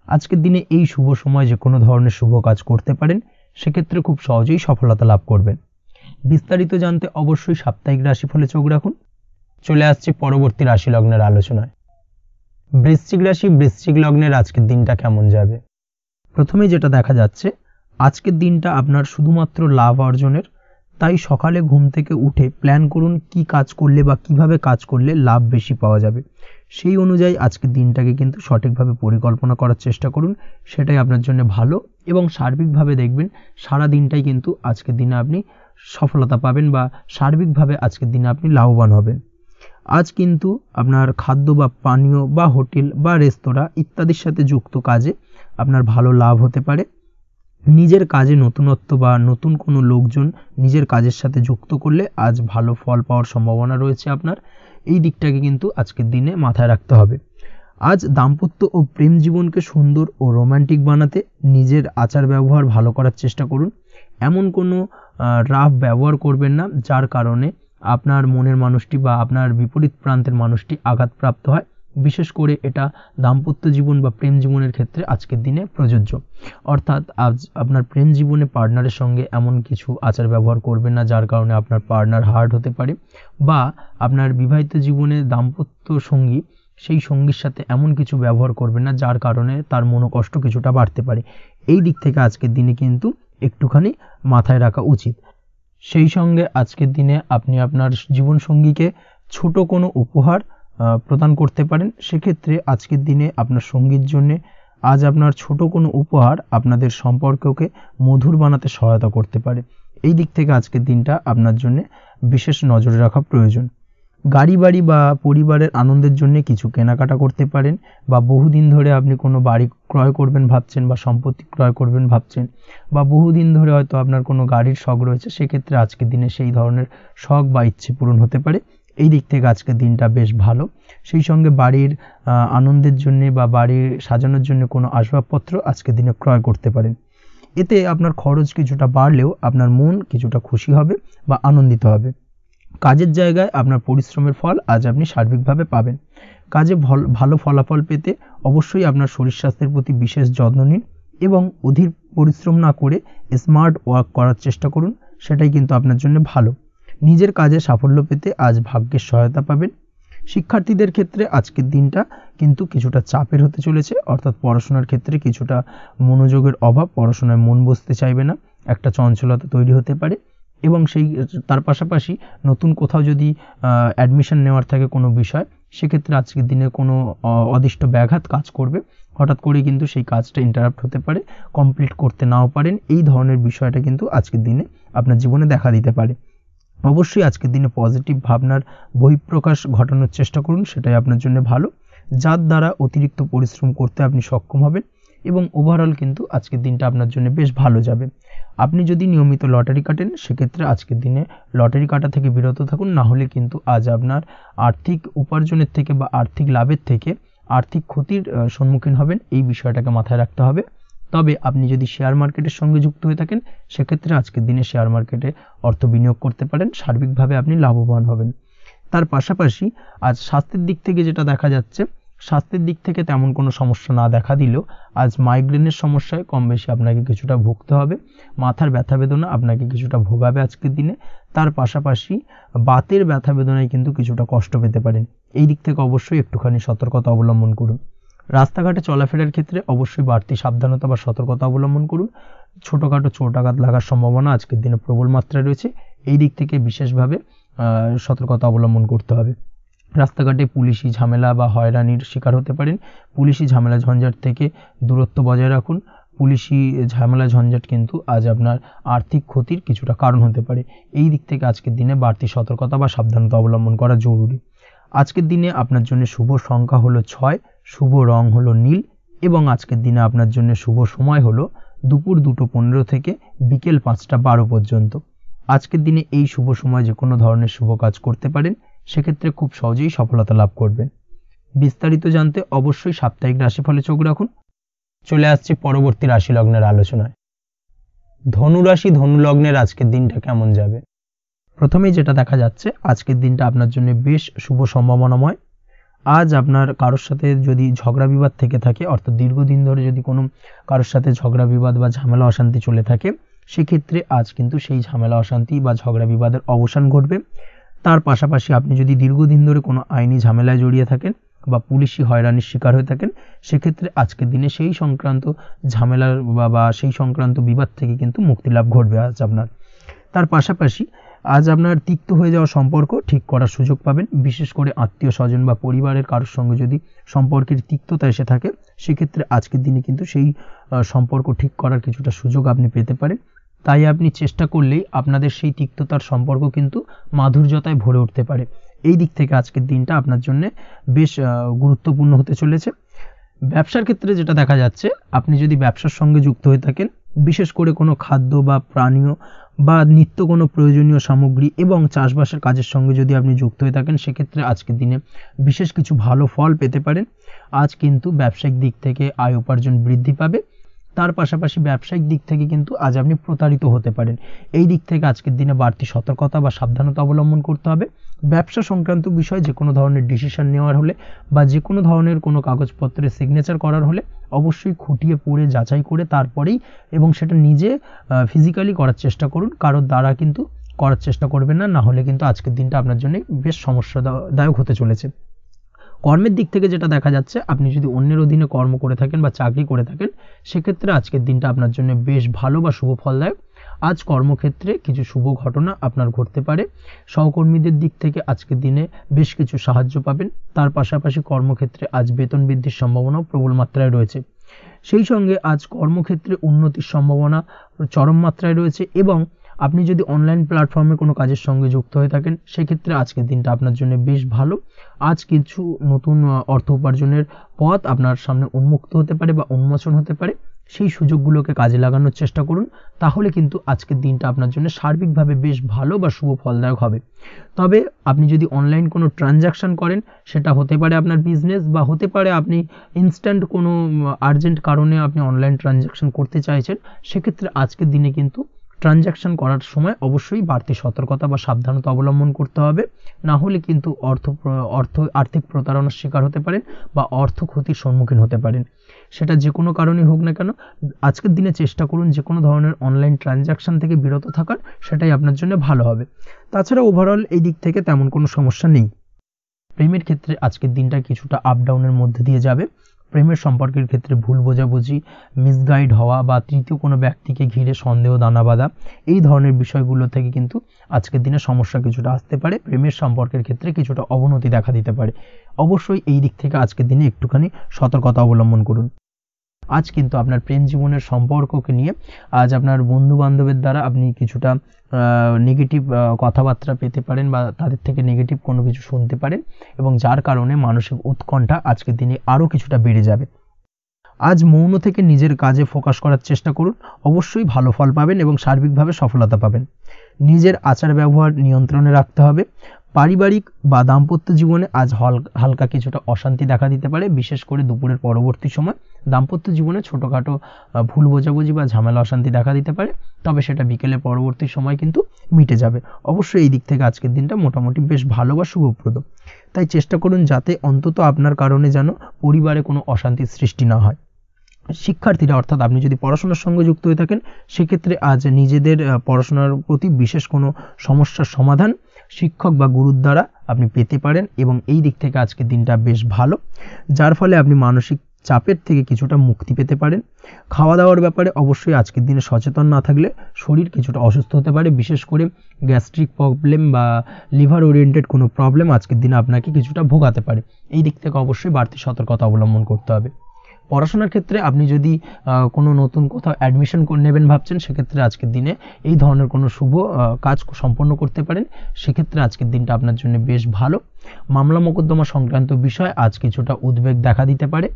আজকের দিনে এই শুভ সময় যে কোনো ধরনের শুভ কাজ করতে পারেন, সেক্ষেত্রে খুব সহজেই সফলতা লাভ করবেন। বিস্তারিত জানতে অবশ্যই সাপ্তাহিক রাশিফলে চোখ রাখুন। চলে আসছে পরবর্তী রাশি লগ্নের আলোচনায়। বৃশ্চিক রাশি, বৃশ্চিক লগ্নের আজকের দিনটা কেমন যাবে? প্রথমেই যেটা দেখা যাচ্ছে, আজকের দিনটা আপনার শুধুমাত্র লাভ অর্জনের। তাই সকালে ঘুম থেকে উঠে প্ল্যান করুন কি কাজ করলে বা কিভাবে কাজ করলে লাভ বেশি পাওয়া যাবে। সেই অনুযায়ী আজকের দিনটাকে কিন্তু সঠিকভাবে পরিকল্পনা করার চেষ্টা করুন, সেটাই আপনার জন্য ভালো। এবং সার্বিকভাবে দেখবেন সারা দিনটাই কিন্তু আজকের দিনে আপনি সফলতা পাবেন বা সার্বিকভাবে আজকের দিনে আপনি লাভবান হবেন। আজ কিন্তু আপনার খাদ্য বা পানীয় বা হোটেল বা রেস্তোরাঁ ইত্যাদির সাথে যুক্ত কাজে আপনার ভালো লাভ হতে পারে। নিজের কাজে নতুনত্ব বা নতুন কোনো লোকজন নিজের কাজের সাথে যুক্ত করলে আজ ভালো ফল পাওয়ার সম্ভাবনা রয়েছে আপনার। এই দিকটাকে কিন্তু আজকের দিনে মাথায় রাখতে হবে। আজ দাম্পত্য ও প্রেম জীবনকে সুন্দর ও রোমান্টিক বানাতে নিজের আচার ব্যবহার ভালো করার চেষ্টা করুন। এমন কোনো রাফ ব্যবহার করবেন না যার কারণে আপনার মনের মানুষটি বা আপনার বিপরীত প্রান্তের মানুষটি আঘাতপ্রাপ্ত হয়। বিশেষ করে এটা দাম্পত্য জীবন বা প্রেম জীবনের ক্ষেত্রে আজকের দিনে প্রযোজ্য। অর্থাৎ আজ আপনার প্রেম জীবনে পার্টনারের সঙ্গে এমন কিছু আচার ব্যবহার করবেন না যার কারণে আপনার পার্টনার হার্ট হতে পারে, বা আপনার বিবাহিত জীবনে দাম্পত্য সঙ্গী সেই সঙ্গীর সাথে এমন কিছু ব্যবহার করবেন না যার কারণে তার মনোকষ্ট কিছুটা বাড়তে পারে। এই দিক থেকে আজকের দিনে কিন্তু একটুখানি মাথায় রাখা উচিত। সেই সঙ্গে আজকের দিনে আপনি আপনার জীবনসঙ্গীকে ছোট কোনো উপহার প্রদান করতে পারেন। সেক্ষেত্রে আজকের দিনে আপনার সঙ্গীর জন্যে আজ আপনার ছোট কোনো উপহার আপনাদের সম্পর্ককে মধুর বানাতে সহায়তা করতে পারে। এই দিক থেকে আজকের দিনটা আপনার জন্য বিশেষ নজরে রাখা প্রয়োজন। গাড়ি বাড়ি বা পরিবারের আনন্দের জন্য কিছু কেনাকাটা করতে পারেন, বা বহুদিন ধরে আপনি কোনো বাড়ি ক্রয় করবেন ভাবছেন বা সম্পত্তি ক্রয় করবেন ভাবছেন, বা বহুদিন ধরে হয়তো আপনার কোনো গাড়ির শখ রয়েছে, সেক্ষেত্রে আজকের দিনে সেই ধরনের শখ বা ইচ্ছে পূরণ হতে পারে। এই দিক থেকে আজকের দিনটা বেশ ভালো। সেই সঙ্গে বাড়ির আনন্দের জন্যে বা বাড়ির সাজানোর জন্য কোনো আসবাবপত্র আজকের দিনে ক্রয় করতে পারেন। এতে আপনার খরচ কিছুটা বাড়লেও আপনার মন কিছুটা খুশি হবে বা আনন্দিত হবে। কাজের জায়গায় আপনার পরিশ্রমের ফল আজ আপনি সার্বিকভাবে পাবেন। কাজে ভালো ফলাফল পেতে অবশ্যই আপনার শরীর স্বাস্থ্যের প্রতি বিশেষ যত্ন নিন এবং অধীর পরিশ্রম না করে স্মার্ট ওয়ার্ক করার চেষ্টা করুন, সেটাই কিন্তু আপনার জন্য ভালো। নিজের কাজে সাফল্য পেতে আজ ভাগ্যের সহায়তা পাবেন। শিক্ষার্থীদের ক্ষেত্রে আজকের দিনটা কিন্তু কিছুটা চাপের হতে চলেছে, অর্থাৎ পড়াশোনার ক্ষেত্রে কিছুটা মনোযোগের অভাব, পড়াশোনায় মন বসতে চাইবে না, একটা চঞ্চলতা তৈরি হতে পারে। এবং তার পাশাপাশি নতুন কোথাও যদি অ্যাডমিশন নেওয়ার থাকে কোনো বিষয়, সেক্ষেত্রে আজকের দিনে কোনো অদিষ্ট ব্যাঘাত কাজ করবে, হঠাৎ করে কিন্তু সেই কাজটা ইন্টারাপ্ট হতে পারে, কমপ্লিট করতে নাও পারেন। এই ধরনের বিষয়টা কিন্তু আজকের দিনে আপনার জীবনে দেখা দিতে পারে। অবশ্যই আজকের দিনে পজিটিভ ভাবনার বহিঃপ্রকাশ ঘটানোর চেষ্টা করুন, সেটাই আপনার জন্য ভালো, যার দ্বারা অতিরিক্ত পরিশ্রম করতে আপনি সক্ষম হবেন এবং ওভারঅল কিন্তু আজকের দিনটা আপনার জন্য বেশ ভালো যাবে। আপনি যদি নিয়মিত লটারি কাটেন, সেক্ষেত্রে আজকের দিনে লটারি কাটা থেকে বিরত থাকুন, না হলে কিন্তু আজ আপনার আর্থিক উপার্জনের থেকে বা আর্থিক লাভের থেকে আর্থিক ক্ষতির সম্মুখীন হবেন। এই বিষয়টাকে মাথায় রাখতে হবে। তবে আপনি যদি শেয়ার মার্কেটের সঙ্গে যুক্ত হয়ে থাকেন, সেক্ষেত্রে আজকের দিনে শেয়ার মার্কেটে অর্থ বিনিয়োগ করতে পারেন, সার্বিকভাবে আপনি লাভবান হবেন। তার পাশাপাশি আজ স্বাস্থ্যের দিক থেকে যেটা দেখা যাচ্ছে, স্বাস্থ্যের দিক থেকে তেমন কোনো সমস্যা না দেখা দিলেও আজ মাইগ্রেনের সমস্যায় কম বেশি আপনাকে কিছুটা ভুগতে হবে। মাথার ব্যথা বেদনা আপনাকে কিছুটা ভোগাবে আজকের দিনে। তার পাশাপাশি বাতের ব্যথা বেদনায় কিন্তু কিছুটা কষ্ট পেতে পারেন। এই দিক থেকে অবশ্যই একটুখানি সতর্কতা অবলম্বন করুন। রাস্তাঘাটে চলাফেরার ক্ষেত্রে অবশ্যই বাড়তি সাবধানতা বা সতর্কতা অবলম্বন করুন। ছোটোখাটো চোট আঘাত লাগার সম্ভাবনা আজকের দিনে প্রবল মাত্রায় রয়েছে, এই দিক থেকে বিশেষভাবে সতর্কতা অবলম্বন করতে হবে। রাস্তাঘাটে পুলিশি ঝামেলা বা হয়রানির শিকার হতে পারেন। পুলিশি ঝামেলা ঝঞ্ঝাট থেকে দূরত্ব বজায় রাখুন। পুলিশি ঝামেলা ঝঞ্ঝাট কিন্তু আজ আপনার আর্থিক ক্ষতির কিছুটা কারণ হতে পারে। এই দিক থেকে আজকের দিনে বাড়তি সতর্কতা বা সাবধানতা অবলম্বন করা জরুরি। আজকের দিনে আপনার জন্য শুভ সংখ্যা হলো 6, শুভ রং হলো নীল এবং আজকের দিনে আপনার জন্য শুভ সময় হলো দুপুর 2:15 থেকে বিকেল 5:12 পর্যন্ত। আজকের দিনে এই শুভ সময় যে কোনো ধরনের শুভ কাজ করতে পারেন, সেক্ষেত্রে খুব সহজেই সফলতা লাভ করবেন। বিস্তারিত জানতে অবশ্যই সাপ্তাহিক রাশিফলে চোখ রাখুন। চলে আসছে পরবর্তী রাশি লগ্নের আলোচনায়। ধনু রাশি ধনু লগ্নের আজকের দিনটা কেমন যাবে? প্রথমেই যেটা দেখা যাচ্ছে, আজকের দিনটা আপনার জন্য বেশ শুভ সম্ভাবনাময়। আজ আপনার কারোর সাথে যদি ঝগড়া বিবাদ থেকে থাকে, অর্থাৎ দীর্ঘদিন ধরে যদি কোনো কারোর সাথে ঝগড়া বিবাদ বা ঝামেলা অশান্তি চলে থাকে, সেক্ষেত্রে আজ কিন্তু সেই ঝামেলা অশান্তি বা ঝগড়া বিবাদের অবসান ঘটবে। তার পাশাপাশি আপনি যদি দীর্ঘদিন ধরে কোনো আইনি ঝামেলায় জড়িয়ে থাকেন বা পুলিশি হয়রানির শিকার হয়ে থাকেন, সেক্ষেত্রে আজকের দিনে সেই সংক্রান্ত ঝামেলার বা সেই সংক্রান্ত বিবাদ থেকে কিন্তু মুক্তি লাভ ঘটবে আজ আপনার। তার পাশাপাশি আজ আপনার তিক্ত হয়ে যাওয়া সম্পর্ক ঠিক করার সুযোগ পাবেন। বিশেষ করে আত্মীয় স্বজন বা পরিবারের কারোর সঙ্গে যদি সম্পর্কের তিক্ততা এসে থাকে, সেক্ষেত্রে আজকের দিনে কিন্তু সেই সম্পর্ক ঠিক করার কিছুটা সুযোগ আপনি পেতে পারেন। তাই আপনি চেষ্টা করলেই আপনাদের সেই তিক্ততার সম্পর্ক কিন্তু মাধুর্যতায় ভরে উঠতে পারে। এই দিক থেকে আজকের দিনটা আপনার জন্য বেশ গুরুত্বপূর্ণ হতে চলেছে। ব্যবসার ক্ষেত্রে যেটা দেখা যাচ্ছে, আপনি যদি ব্যবসার সঙ্গে যুক্ত হয়ে থাকেন, বিশেষ করে কোনো খাদ্য বা পানীয় বা নিত্য কোনো প্রয়োজনীয় সামগ্রী এবং চাষবাসের কাজের সঙ্গে যদি আপনি যুক্ত হয়ে থাকেন, সেক্ষেত্রে আজকের দিনে বিশেষ কিছু ভালো ফল পেতে পারেন। আজ কিন্তু ব্যবসায়িক দিক থেকে আয় উপার্জন বৃদ্ধি পাবে। তার পাশাপাশি ব্যবসায়িক দিক থেকে কিন্তু আজ আপনি প্রতারিত হতে পারেন। এই দিক থেকে আজকের দিনে বাড়তি সতর্কতা বা সাবধানতা অবলম্বন করতে হবে। ব্যবসা সংক্রান্ত বিষয়ে যে কোনো ধরনের ডিসিশন নেওয়ার হলে বা যে কোনো ধরনের কোনো কাগজপত্রে সিগনেচার করার হলে অবশ্যই খুঁটিয়ে পড়ে যাচাই করে তারপরেই, এবং সেটা নিজে ফিজিক্যালি করার চেষ্টা করুন। কারোর দ্বারা কিন্তু করার চেষ্টা করবেন না, না হলে কিন্তু আজকের দিনটা আপনার জন্য বেশ সমস্যাদায়ক হতে চলেছে। কর্মের দিক থেকে যেটা দেখা যাচ্ছে, আপনি যদি অন্যের অধীনে কর্ম করে থাকেন বা চাকরি করে থাকেন, সেক্ষেত্রে আজকের দিনটা আপনার জন্য বেশ ভালো বা শুভ ফলদায়ক। আজ কর্মক্ষেত্রে কিছু শুভ ঘটনা আপনার ঘটতে পারে। সহকর্মীদের দিক থেকে আজকের দিনে বেশ কিছু সাহায্য পাবেন। তার পাশাপাশি কর্মক্ষেত্রে আজ বেতন বৃদ্ধির সম্ভাবনাও প্রবল মাত্রায় রয়েছে। সেই সঙ্গে আজ কর্মক্ষেত্রে উন্নতির সম্ভাবনা চরম মাত্রায় রয়েছে। এবং আপনি যদি অনলাইন প্ল্যাটফর্মে কোনো কাজের সঙ্গে যুক্ত হয়ে থাকেন, সেক্ষেত্রে আজকের দিনটা আপনার জন্য বেশ ভালো। আজ কিছু নতুন অর্থ উপার্জনের পথ আপনার সামনে উন্মুক্ত হতে পারে বা উন্মোচন হতে পারে। সেই সুযোগগুলোকে কাজে লাগানোর চেষ্টা করুন, তাহলে কিন্তু আজকের দিনটা আপনার জন্য সার্বিকভাবে বেশ ভালো বা শুভ ফলদায়ক হবে। তবে আপনি যদি অনলাইন কোনো ট্রানজাকশন করেন, সেটা হতে পারে আপনার বিজনেস বা হতে পারে আপনি ইনস্ট্যান্ট কোনো আর্জেন্ট কারণে আপনি অনলাইন ট্রানজাকশন করতে চাইছেন, সেক্ষেত্রে আজকের দিনে কিন্তু ট্রানজাকশন করার সময় অবশ্যই বাড়তি সতর্কতা বা সাবধানতা অবলম্বন করতে হবে। না হলে কিন্তু আর্থিক প্রতারণার শিকার হতে পারেন বা অর্থ ক্ষতির সম্মুখীন হতে পারেন। সেটা যে কোনো কারণেই হোক না কেন, আজকের দিনে চেষ্টা করুন যে কোনো ধরনের অনলাইন ট্রানজাকশন থেকে বিরত থাকার, সেটাই আপনার জন্য ভালো হবে। তাছাড়া ওভারঅল এই দিক থেকে তেমন কোনো সমস্যা নেই। প্রেমের ক্ষেত্রে আজকের দিনটা কিছুটা আপ ডাউনের মধ্যে দিয়ে যাবে। প্রেমের সম্পর্কের ক্ষেত্রে ভুল বোঝাবুঝি, মিসগাইড হওয়া বা তৃতীয় কোনো ব্যক্তিকে ঘিরে সন্দেহ দানা বাঁধা, এই ধরনের বিষয়গুলো থেকে কিন্তু আজকের দিনে সমস্যা কিছুটা আসতে পারে। প্রেমের সম্পর্কের ক্ষেত্রে কিছুটা অবনতি দেখা দিতে পারে। অবশ্যই এই দিক থেকে আজকের দিনে একটুখানি সতর্কতা অবলম্বন করুন। আজ কিন্তু আপনার প্রেম জীবনের সম্পর্ককে নিয়ে আজ আপনার বন্ধু বান্ধবের দ্বারা আপনি কিছুটা নেগেটিভ কথাবার্তা পেতে পারেন বা তাদের থেকে নেগেটিভ কোনো কিছু শুনতে পারেন, এবং যার কারণে মানসিক উৎকণ্ঠা আজকের দিনে আরও কিছুটা বেড়ে যাবে। আজ মৌন থেকে নিজের কাজে ফোকাস করার চেষ্টা করুন, অবশ্যই ভালো ফল পাবেন এবং সার্বিকভাবে সফলতা পাবেন। নিজের আচার ব্যবহার নিয়ন্ত্রণে রাখতে হবে। পারিবারিক বা দাম্পত্য জীবনে আজ হালকা কিছুটা অশান্তি দেখা দিতে পারে। বিশেষ করে দুপুরের পরবর্তী সময় দাম্পত্য জীবনে ছোটোখাটো ভুল বোঝাবুঝি বা ঝামেলা অশান্তি দেখা দিতে পারে, তবে সেটা বিকেলের পরবর্তী সময় কিন্তু মিটে যাবে। অবশ্যই এই দিক থেকে আজকের দিনটা মোটামুটি বেশ ভালো বা শুভপ্রদ। তাই চেষ্টা করুন যাতে অন্তত আপনার কারণে যেন পরিবারে কোনো অশান্তির সৃষ্টি না হয়। শিক্ষার্থীরা, অর্থাৎ আপনি যদি পড়াশোনার সঙ্গে যুক্ত হয়ে থাকেন, সেক্ষেত্রে আজ নিজেদের পড়াশোনার প্রতি বিশেষ কোনো সমস্যার সমাধান শিক্ষক বা গুরুর দ্বারা আপনি পেতে পারেন, এবং এই দিক থেকে আজকের দিনটা বেশ ভালো, যার ফলে আপনি মানসিক চাপের থেকে কিছুটা মুক্তি পেতে পারেন। খাওয়া দাওয়ার ব্যাপারে অবশ্যই আজকের দিনে সচেতন না থাকলে শরীর কিছুটা অসুস্থ হতে পারে। বিশেষ করে গ্যাস্ট্রিক প্রবলেম বা লিভার ওরিয়েন্টেড কোনো প্রবলেম আজকের দিনে আপনাকে কিছুটা ভোগাতে পারে। এই দিক থেকে অবশ্যই বাড়তি সতর্কতা অবলম্বন করতে হবে। পড়াশোনার ক্ষেত্রে আপনি যদি কোনো নতুন কোথাও অ্যাডমিশন নেবেন ভাবছেন, সেক্ষেত্রে আজকের দিনে এই ধরনের কোনো শুভ কাজ সম্পন্ন করতে পারেন, সেক্ষেত্রে আজকের দিনটা আপনার জন্য বেশ ভালো। মামলা মোকদ্দমা সংক্রান্ত বিষয় আজ কিছুটা উদ্বেগ দেখা দিতে পারে।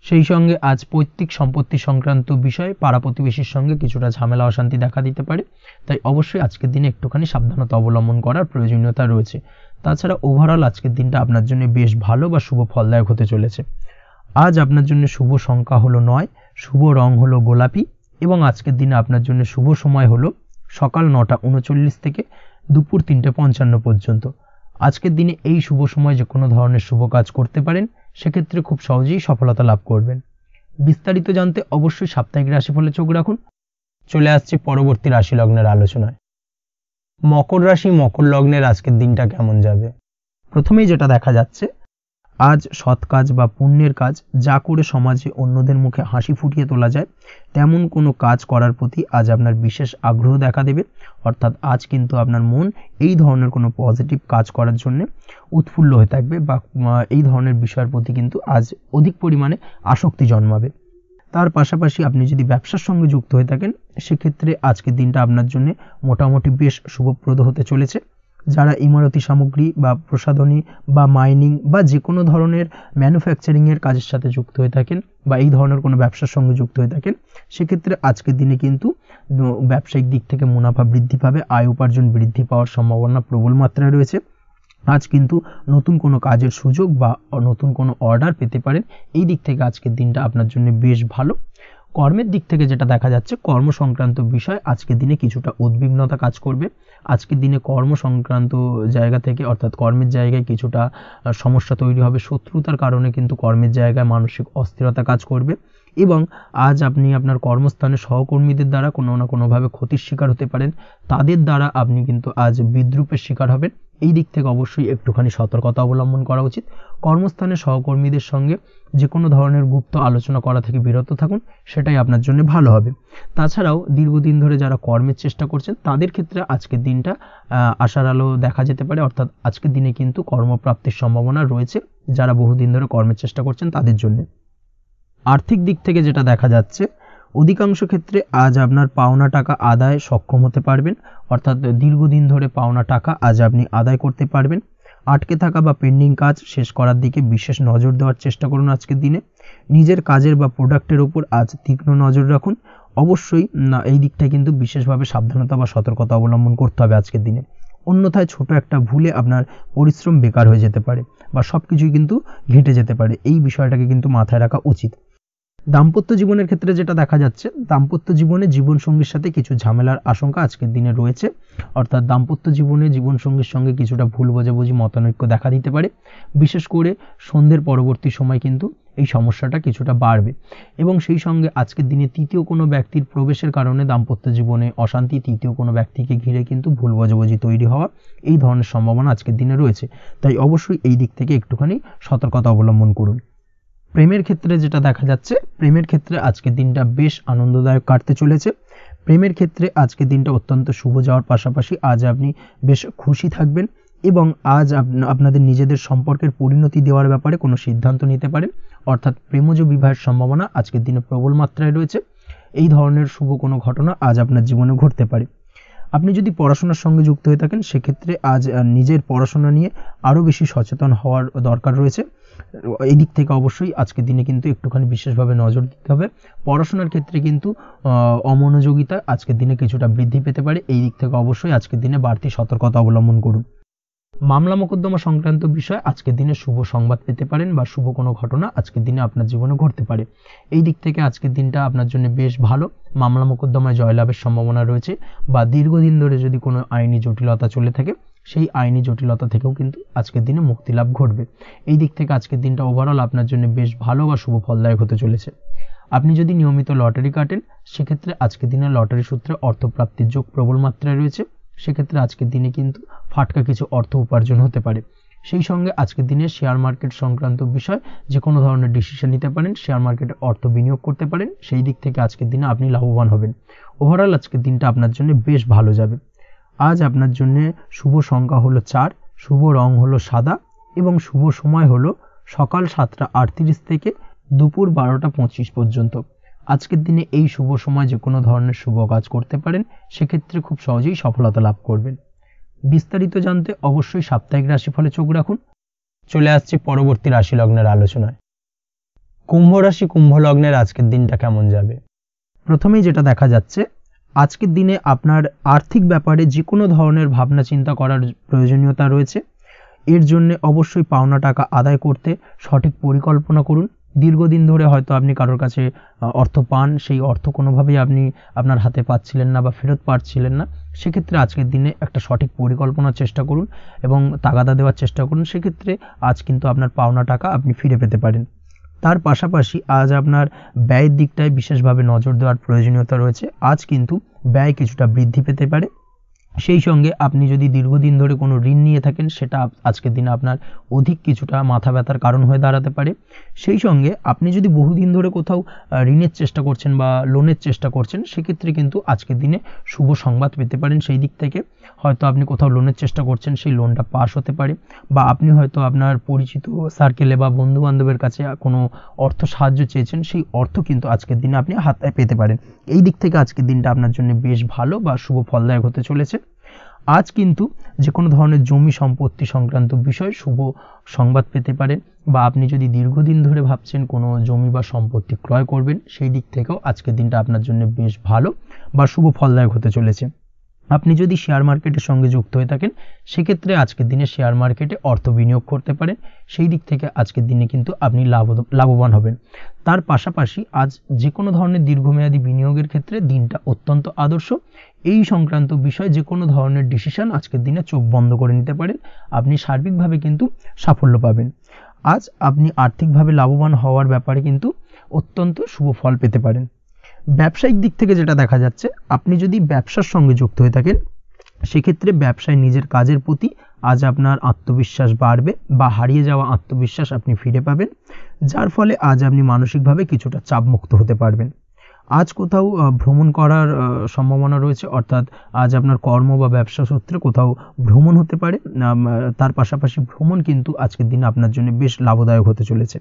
সেই সঙ্গে আজ পৈতৃক সম্পত্তি সংক্রান্ত বিষয়ে পাড়া প্রতিবেশীর সঙ্গে কিছুটা ঝামেলা অশান্তি দেখা দিতে পারে, তাই অবশ্যই আজকের দিনে একটুখানি সাবধানতা অবলম্বন করার প্রয়োজনীয়তা রয়েছে। তাছাড়া ওভারঅল আজকের দিনটা আপনার জন্য বেশ ভালো বা শুভ ফলদায়ক হতে চলেছে। আজ আপনার জন্য শুভ সংখ্যা হলো 9, শুভ রং হলো গোলাপি এবং আজকের দিনে আপনার জন্য শুভ সময় হলো সকাল 9:39 থেকে দুপুর 3:55 পর্যন্ত। আজকের দিনে এই শুভ সময় যে কোনো ধরনের শুভ কাজ করতে পারেন, সেক্ষেত্রে খুব সহজেই সফলতা লাভ করবেন। বিস্তারিত জানতে অবশ্যই সাপ্তাহিক রাশিফলে চোখ রাখুন। চলে আসছি পরবর্তী রাশি লগ্নের আলোচনায়। মকর রাশি মকর লগ্নের আজকের দিনটা কেমন যাবে? প্রথমেই যেটা দেখা যাচ্ছে, আজ সৎ কাজ বা পুণ্যের কাজ যা করে সমাজে অন্যদের মুখে হাসি ফুটিয়ে তোলা যায়, তেমন কোনো কাজ করার প্রতি আজ আপনার বিশেষ আগ্রহ দেখা দেবে। অর্থাৎ আজ কিন্তু আপনার মন এই ধরনের কোনো পজিটিভ কাজ করার জন্য উৎফুল্ল হয়ে থাকবে বা এই ধরনের বিষয়ের প্রতি কিন্তু আজ অধিক পরিমাণে আসক্তি জন্মাবে। তার পাশাপাশি আপনি যদি ব্যবসার সঙ্গে যুক্ত হয়ে থাকেন, সেক্ষেত্রে আজকের দিনটা আপনার জন্য মোটামুটি বেশ শুভপ্রদ হতে চলেছে। যারা ইমারতি সামগ্রী বা প্রসাধনী বা মাইনিং বা যে কোনো ধরনের ম্যানুফ্যাকচারিংয়ের কাজের সাথে যুক্ত হয়ে থাকেন বা এই ধরনের কোনো ব্যবসার সঙ্গে যুক্ত হয়ে থাকেন, সেক্ষেত্রে আজকের দিনে কিন্তু ব্যবসায়িক দিক থেকে মুনাফা বৃদ্ধি পাবে, আয় উপার্জন বৃদ্ধি পাওয়ার সম্ভাবনা প্রবল মাত্রায় রয়েছে। আজ কিন্তু নতুন কোনো কাজের সুযোগ বা নতুন কোনো অর্ডার পেতে পারেন, এই দিক থেকে আজকের দিনটা আপনার জন্য বেশ ভালো। কর্মের দিক থেকে যেটা দেখা যাচ্ছে, কর্ম সংক্রান্ত বিষয় আজকের দিনে কিছুটা উদ্বিগ্নতা কাজ করবে। আজকের দিনে কর্ম সংক্রান্ত জায়গা থেকে অর্থাৎ কর্মের জায়গায় কিছুটা সমস্যা তৈরি হবে, শত্রুতার কারণে কিন্তু কর্মের জায়গায় মানসিক অস্থিরতা কাজ করবে এবং আজ আপনি আপনার কর্মস্থানে সহকর্মীদের দ্বারা কোনো না কোনোভাবে ক্ষতির শিকার হতে পারেন, তাদের দ্বারা আপনি কিন্তু আজ বিদ্রূপের শিকার হবেন। এই দিক থেকে অবশ্যই একটুখানি সতর্কতা অবলম্বন করা উচিত। কর্মস্থানে সহকর্মীদের সঙ্গে যে কোনো ধরনের গুপ্ত আলোচনা করা থেকে বিরত থাকুন, সেটাই আপনার জন্য ভালো হবে। তাছাড়াও দীর্ঘদিন ধরে যারা কর্মের চেষ্টা করছেন, তাদের ক্ষেত্রে আজকের দিনটা আশার আলো দেখা যেতে পারে। অর্থাৎ আজকের দিনে কিন্তু কর্মপ্রাপ্তির সম্ভাবনা রয়েছে যারা বহুদিন ধরে কর্মের চেষ্টা করছেন তাদের জন্য। আর্থিক দিক থেকে যেটা দেখা যাচ্ছে, অধিকাংশ ক্ষেত্রে আজ আপনার পাওনা টাকা আদায় সক্ষম হতে পারবেন। অর্থাৎ দীর্ঘদিন ধরে পাওনা টাকা আজ আপনি আদায় করতে পারবেন। আটকে থাকা বা পেন্ডিং কাজ শেষ করার দিকে বিশেষ নজর দেওয়ার চেষ্টা করুন আজকের দিনে। নিজের কাজের বা প্রোডাক্টের উপর আজ তীক্ষ্ণ নজর রাখুন। অবশ্যই এই দিকটায় কিন্তু বিশেষভাবে সাবধানতা বা সতর্কতা অবলম্বন করতে হবে আজকের দিনে, অন্যথায় ছোট একটা ভুলে আপনার পরিশ্রম বেকার হয়ে যেতে পারে বা সব কিছুই কিন্তু ঘেঁটে যেতে পারে। এই বিষয়টাকে কিন্তু মাথায় রাখা উচিত। দাম্পত্য জীবনের ক্ষেত্রে যেটা দেখা যাচ্ছে, দাম্পত্য জীবনে জীবনসঙ্গীর সাথে কিছু ঝামেলার আশঙ্কা আজকের দিনে রয়েছে। অর্থাৎ দাম্পত্য জীবনে জীবনসঙ্গীর সঙ্গে কিছুটা ভুল বোঝাবুঝি মতানৈক্য দেখা দিতে পারে। বিশেষ করে সন্ধ্যের পরবর্তী সময় কিন্তু এই সমস্যাটা কিছুটা বাড়বে এবং সেই সঙ্গে আজকের দিনে তৃতীয় কোনো ব্যক্তির প্রবেশের কারণে দাম্পত্য জীবনে অশান্তি, তৃতীয় কোনো ব্যক্তিকে ঘিরে কিন্তু ভুল বোঝাবুঝি তৈরি হওয়া, এই ধরনের সম্ভাবনা আজকের দিনে রয়েছে। তাই অবশ্যই এই দিক থেকে একটুখানি সতর্কতা অবলম্বন করুন। প্রেমের ক্ষেত্রে যেটা দেখা যাচ্ছে, প্রেমের ক্ষেত্রে আজকের দিনটা বেশ আনন্দদায়ক কাটতে চলেছে। প্রেমের ক্ষেত্রে আজকের দিনটা অত্যন্ত শুভ যাওয়ার পাশাপাশি আজ আপনি বেশ খুশি থাকবেন এবং আজ আপনাদের নিজেদের সম্পর্কের পরিণতি দেওয়ার ব্যাপারে কোনো সিদ্ধান্ত নিতে পারেন। অর্থাৎ প্রেমজ বিবাহের সম্ভাবনা আজকের দিনে প্রবল মাত্রায় রয়েছে। এই ধরনের শুভ কোনো ঘটনা আজ আপনার জীবনে ঘটতে পারে। আপনি যদি পড়াশোনার সঙ্গে যুক্ত হয়ে থাকেন, সেক্ষেত্রে আজ নিজের পড়াশোনা নিয়ে আরও বেশি সচেতন হওয়ার দরকার রয়েছে। এই দিক থেকে অবশ্যই আজকের দিনে কিন্তু একটুখানি বিশেষভাবে নজর দিতে হবে। পড়াশোনার ক্ষেত্রে কিন্তু অমনোযোগিতা আজকের দিনে কিছুটা বৃদ্ধি পেতে পারে। এই দিক থেকে অবশ্যই আজকের দিনে বাড়তি সতর্কতা অবলম্বন করুন। মামলা মোকদ্দমা সংক্রান্ত বিষয় আজকের দিনে শুভ সংবাদ পেতে পারেন বা শুভ কোনো ঘটনা আজকের দিনে আপনার জীবনে ঘটতে পারে। এই দিক থেকে আজকের দিনটা আপনার জন্য বেশ ভালো। মামলা মোকদ্দমায় জয়লাভের সম্ভাবনা রয়েছে বা দীর্ঘদিন ধরে যদি কোনো আইনি জটিলতা চলে থাকে, সেই আইনি জটিলতা থেকেও কিন্তু আজকের দিনে মুক্তি লাভ ঘটবে। এই দিক থেকে আজকের দিনটা ওভারঅল আপনার জন্য বেশ ভালো বা শুভ ফলদায়ক হতে চলেছে। আপনি যদি নিয়মিত লটারি কাটেন, সেক্ষেত্রে আজকের দিনে লটারি সূত্রে অর্থপ্রাপ্তির যোগ প্রবল মাত্রায় রয়েছে। সেক্ষেত্রে আজকের দিনে কিন্তু ফাটকা কিছু অর্থ উপার্জন হতে পারে। সেই সঙ্গে আজকের দিনে শেয়ার মার্কেট সংক্রান্ত বিষয় যে কোনো ধরনের ডিসিশন নিতে পারেন, শেয়ার মার্কেটে অর্থ বিনিয়োগ করতে পারেন। সেই দিক থেকে আজকের দিনে আপনি লাভবান হবেন। ওভারঅল আজকের দিনটা আপনার জন্য বেশ ভালো যাবে। আজ আপনার জন্য শুভ সংখ্যা হলো 4, শুভ রং হলো সাদা এবং শুভ সময় হলো সকাল 7:38 থেকে দুপুর 12টা 25 পর্যন্ত। আজকের দিনে এই শুভ সময় যে কোনো ধরনের শুভ কাজ করতে পারেন, সেক্ষেত্রে খুব সহজেই সফলতা লাভ করবেন। বিস্তারিত জানতে অবশ্যই সাপ্তাহিক রাশিফলে চোখ রাখুন। চলে আসছি পরবর্তী রাশি লগ্নের আলোচনায়। কুম্ভ রাশি কুম্ভ লগ্নের আজকের দিনটা কেমন যাবে? প্রথমেই যেটা দেখা যাচ্ছে, আজকের দিনে আপনার আর্থিক ব্যাপারে যে কোনো ধরনের ভাবনা চিন্তা করার প্রয়োজনীয়তা রয়েছে। এর জন্য অবশ্যই পাওনা টাকা আদায় করতে সঠিক পরিকল্পনা করুন। দীর্ঘদিন ধরে হয়তো আপনি কারোর কাছে অর্থ পান, সেই অর্থ কোনোভাবেই আপনি আপনার হাতে পাচ্ছিলেন না বা ফেরত পাচ্ছিলেন না। সেক্ষেত্রে আজকের দিনে একটা সঠিক পরিকল্পনার চেষ্টা করুন এবং তাগাদা দেওয়ার চেষ্টা করুন। সেক্ষেত্রে আজ কিন্তু আপনার পাওনা টাকা আপনি ফিরে পেতে পারেন। তার পাশাপাশি আজ আপনার ব্যয়ের দিকটায় বিশেষভাবে নজর দেওয়ার প্রয়োজনীয়তা রয়েছে। আজ কিন্তু ব্যয় কিছুটা বৃদ্ধি পেতে পারে। সেই সঙ্গে আপনি যদি দীর্ঘদিন ধরে কোনো ঋণ নিয়ে থাকেন, সেটা আজকের দিনে আপনার অধিক কিছুটা মাথা ব্যথার কারণ হয়ে দাঁড়াতে পারে। সেই সঙ্গে আপনি যদি বহুদিন ধরে কোথাও ঋণের চেষ্টা করছেন বা লোনের চেষ্টা করছেন, সেক্ষেত্রে কিন্তু আজকের দিনে শুভ সংবাদ পেতে পারেন। সেই দিক থেকে হয়তো আপনি কোথাও লোনের চেষ্টা করছেন, সেই লোনটা পাস হতে পারে, বা আপনি হয়তো আপনার পরিচিত সার্কেলে বা বন্ধু বান্ধবের কাছে কোনো অর্থ সাহায্য চেয়েছেন, সেই অর্থ কিন্তু আজকের দিনে আপনি হাতে পেতে পারেন। এই দিক থেকে আজকের দিনটা আপনার জন্য বেশ ভালো বা শুভ ফলদায়ক হতে চলেছে। আজ কিন্তু যে কোনো ধরনের জমি সম্পত্তি সংক্রান্ত বিষয় শুভ সংবাদ পেতে পারেন, বা আপনি যদি দীর্ঘদিন ধরে ভাবছেন কোনো জমি বা সম্পত্তি ক্রয় করবেন, সেই দিক থেকেও আজকের দিনটা আপনার জন্য বেশ ভালো বা শুভ ফলদায়ক হতে চলেছে। আপনি যদি শেয়ার মার্কেটের সঙ্গে যুক্ত হয়ে থাকেন, সেক্ষেত্রে আজকের দিনে শেয়ার মার্কেটে অর্থ বিনিয়োগ করতে পারেন। সেই দিক থেকে আজকের দিনে কিন্তু আপনি লাভবান হবেন। তার পাশাপাশি আজ যে কোনো ধরনের দীর্ঘমেয়াদী বিনিয়োগের ক্ষেত্রে দিনটা অত্যন্ত আদর্শ। এই সংক্রান্ত বিষয় যে কোনো ধরনের ডিসিশন আজকের দিনে চোখ বন্ধ করে নিতে পারেন, আপনি সার্বিকভাবে কিন্তু সাফল্য পাবেন। আজ আপনি আর্থিকভাবে লাভবান হওয়ার ব্যাপারে কিন্তু অত্যন্ত শুভ ফল পেতে পারেন। ব্যবসায়িক দিক থেকে যেটা দেখা যাচ্ছে, আপনি যদি ব্যবসার সঙ্গে যুক্ত হয়ে থাকেন, সেক্ষেত্রে ব্যবসায় নিজের কাজের প্রতি আজ আপনার আত্মবিশ্বাস বাড়বে, বা হারিয়ে যাওয়া আত্মবিশ্বাস আপনি ফিরে পাবেন, যার ফলে আজ আপনি মানসিকভাবে কিছুটা চাপমুক্ত হতে পারবেন। আজ কোথাও ভ্রমণ করার সম্ভাবনা রয়েছে, অর্থাৎ আজ আপনার কর্ম বা ব্যবসা সূত্রে কোথাও ভ্রমণ হতে পারে। তার পাশাপাশি ভ্রমণ কিন্তু আজকের দিনে আপনার জন্য বেশ লাভদায়ক হতে চলেছে।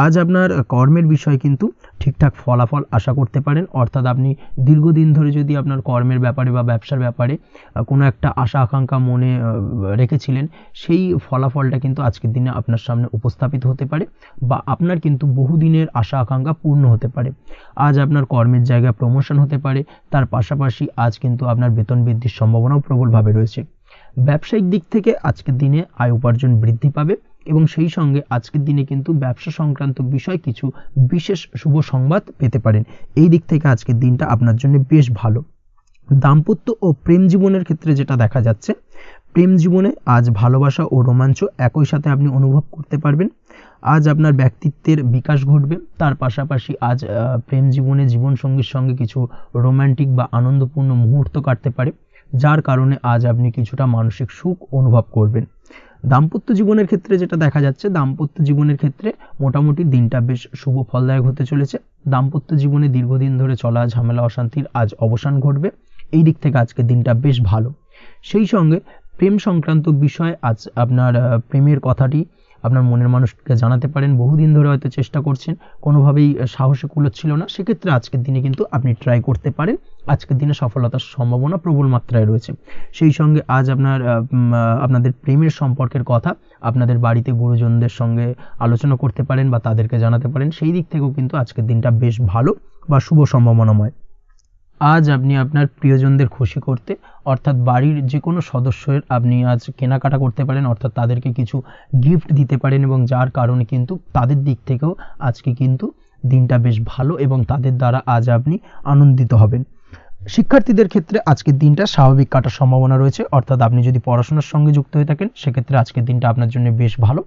আজ আপনার কর্মের বিষয়ে কিন্তু ঠিকঠাক ফলাফল আশা করতে পারেন, অর্থাৎ আপনি দীর্ঘদিন ধরে যদি আপনার কর্মের ব্যাপারে বা ব্যবসার ব্যাপারে কোনো একটা আশা আকাঙ্ক্ষা মনে রেখেছিলেন, সেই ফলাফলটা কিন্তু আজকের দিনে আপনার সামনে উপস্থাপিত হতে পারে, বা আপনার কিন্তু বহুদিনের আশা আকাঙ্ক্ষা পূর্ণ হতে পারে। আজ আপনার কর্মের জায়গায় প্রমোশন হতে পারে। তার পাশাপাশি আজ কিন্তু আপনার বেতন বৃদ্ধির সম্ভাবনাও প্রবলভাবে রয়েছে। ব্যবসায়িক দিক থেকে আজকের দিনে আয় উপার্জন বৃদ্ধি পাবে, এবং সেই সঙ্গে আজকের দিনে কিন্তু ব্যবসা সংক্রান্ত বিষয় কিছু বিশেষ শুভ সংবাদ পেতে পারেন। এই দিক থেকে আজকের দিনটা আপনার জন্য বেশ ভালো। দাম্পত্য ও প্রেম জীবনের ক্ষেত্রে যেটা দেখা যাচ্ছে, প্রেম জীবনে আজ ভালোবাসা ও রোমাঞ্চ একই সাথে আপনি অনুভব করতে পারবেন। আজ আপনার ব্যক্তিত্বের বিকাশ ঘটবে। তার পাশাপাশি আজ প্রেম জীবনে জীবনসঙ্গীর সঙ্গে কিছু রোমান্টিক বা আনন্দপূর্ণ মুহূর্ত কাটতে পারে, যার কারণে আজ আপনি কিছুটা মানসিক সুখ অনুভব করবেন। দাম্পত্য জীবনের ক্ষেত্রে যেটা দেখা যাচ্ছে, দাম্পত্য জীবনের ক্ষেত্রে মোটামুটি দিনটা বেশ শুভ ফলদায়ক হতে চলেছে। দাম্পত্য জীবনে দীর্ঘদিন ধরে চলা ঝামেলা অশান্তির আজ অবসান ঘটবে। এই দিক থেকে আজকে দিনটা বেশ ভালো। সেই সঙ্গে প্রেম সংক্রান্ত বিষয় আজ আপনার প্রেমের কথাটি আপনার মনের মানুষকে জানাতে পারেন। বহুদিন ধরে হয়তো চেষ্টা করছেন, কোনোভাবেই সাহসে কুলোচ্ছিল না, সেক্ষেত্রে আজকের দিনে কিন্তু আপনি ট্রাই করতে পারেন। আজকের দিনে সফলতার সম্ভাবনা প্রবল মাত্রায় রয়েছে। সেই সঙ্গে আজ আপনাদের প্রেমের সম্পর্কের কথা আপনাদের বাড়িতে গুরুজনদের সঙ্গে আলোচনা করতে পারেন বা তাদেরকে জানাতে পারেন। সেই দিক থেকেও কিন্তু আজকের দিনটা বেশ ভালো বা শুভ সম্ভাবনাময়। আজ আপনি আপনার প্রিয়জনদের খুশি করতে, অর্থাৎ বাড়ির যে কোনো সদস্যের আপনি আজ কেনাকাটা করতে পারেন, অর্থাৎ তাদেরকে কিছু গিফট দিতে পারেন, এবং যার কারণে কিন্তু তাদের দিক থেকেও আজকে কিন্তু দিনটা বেশ ভালো, এবং তাদের দ্বারা আজ আপনি আনন্দিত হবেন। শিক্ষার্থীদের ক্ষেত্রে আজকের দিনটা স্বাভাবিক কাটার সম্ভাবনা রয়েছে, অর্থাৎ আপনি যদি পড়াশোনার সঙ্গে যুক্ত হয়ে থাকেন, সেক্ষেত্রে আজকের দিনটা আপনার জন্য বেশ ভালো।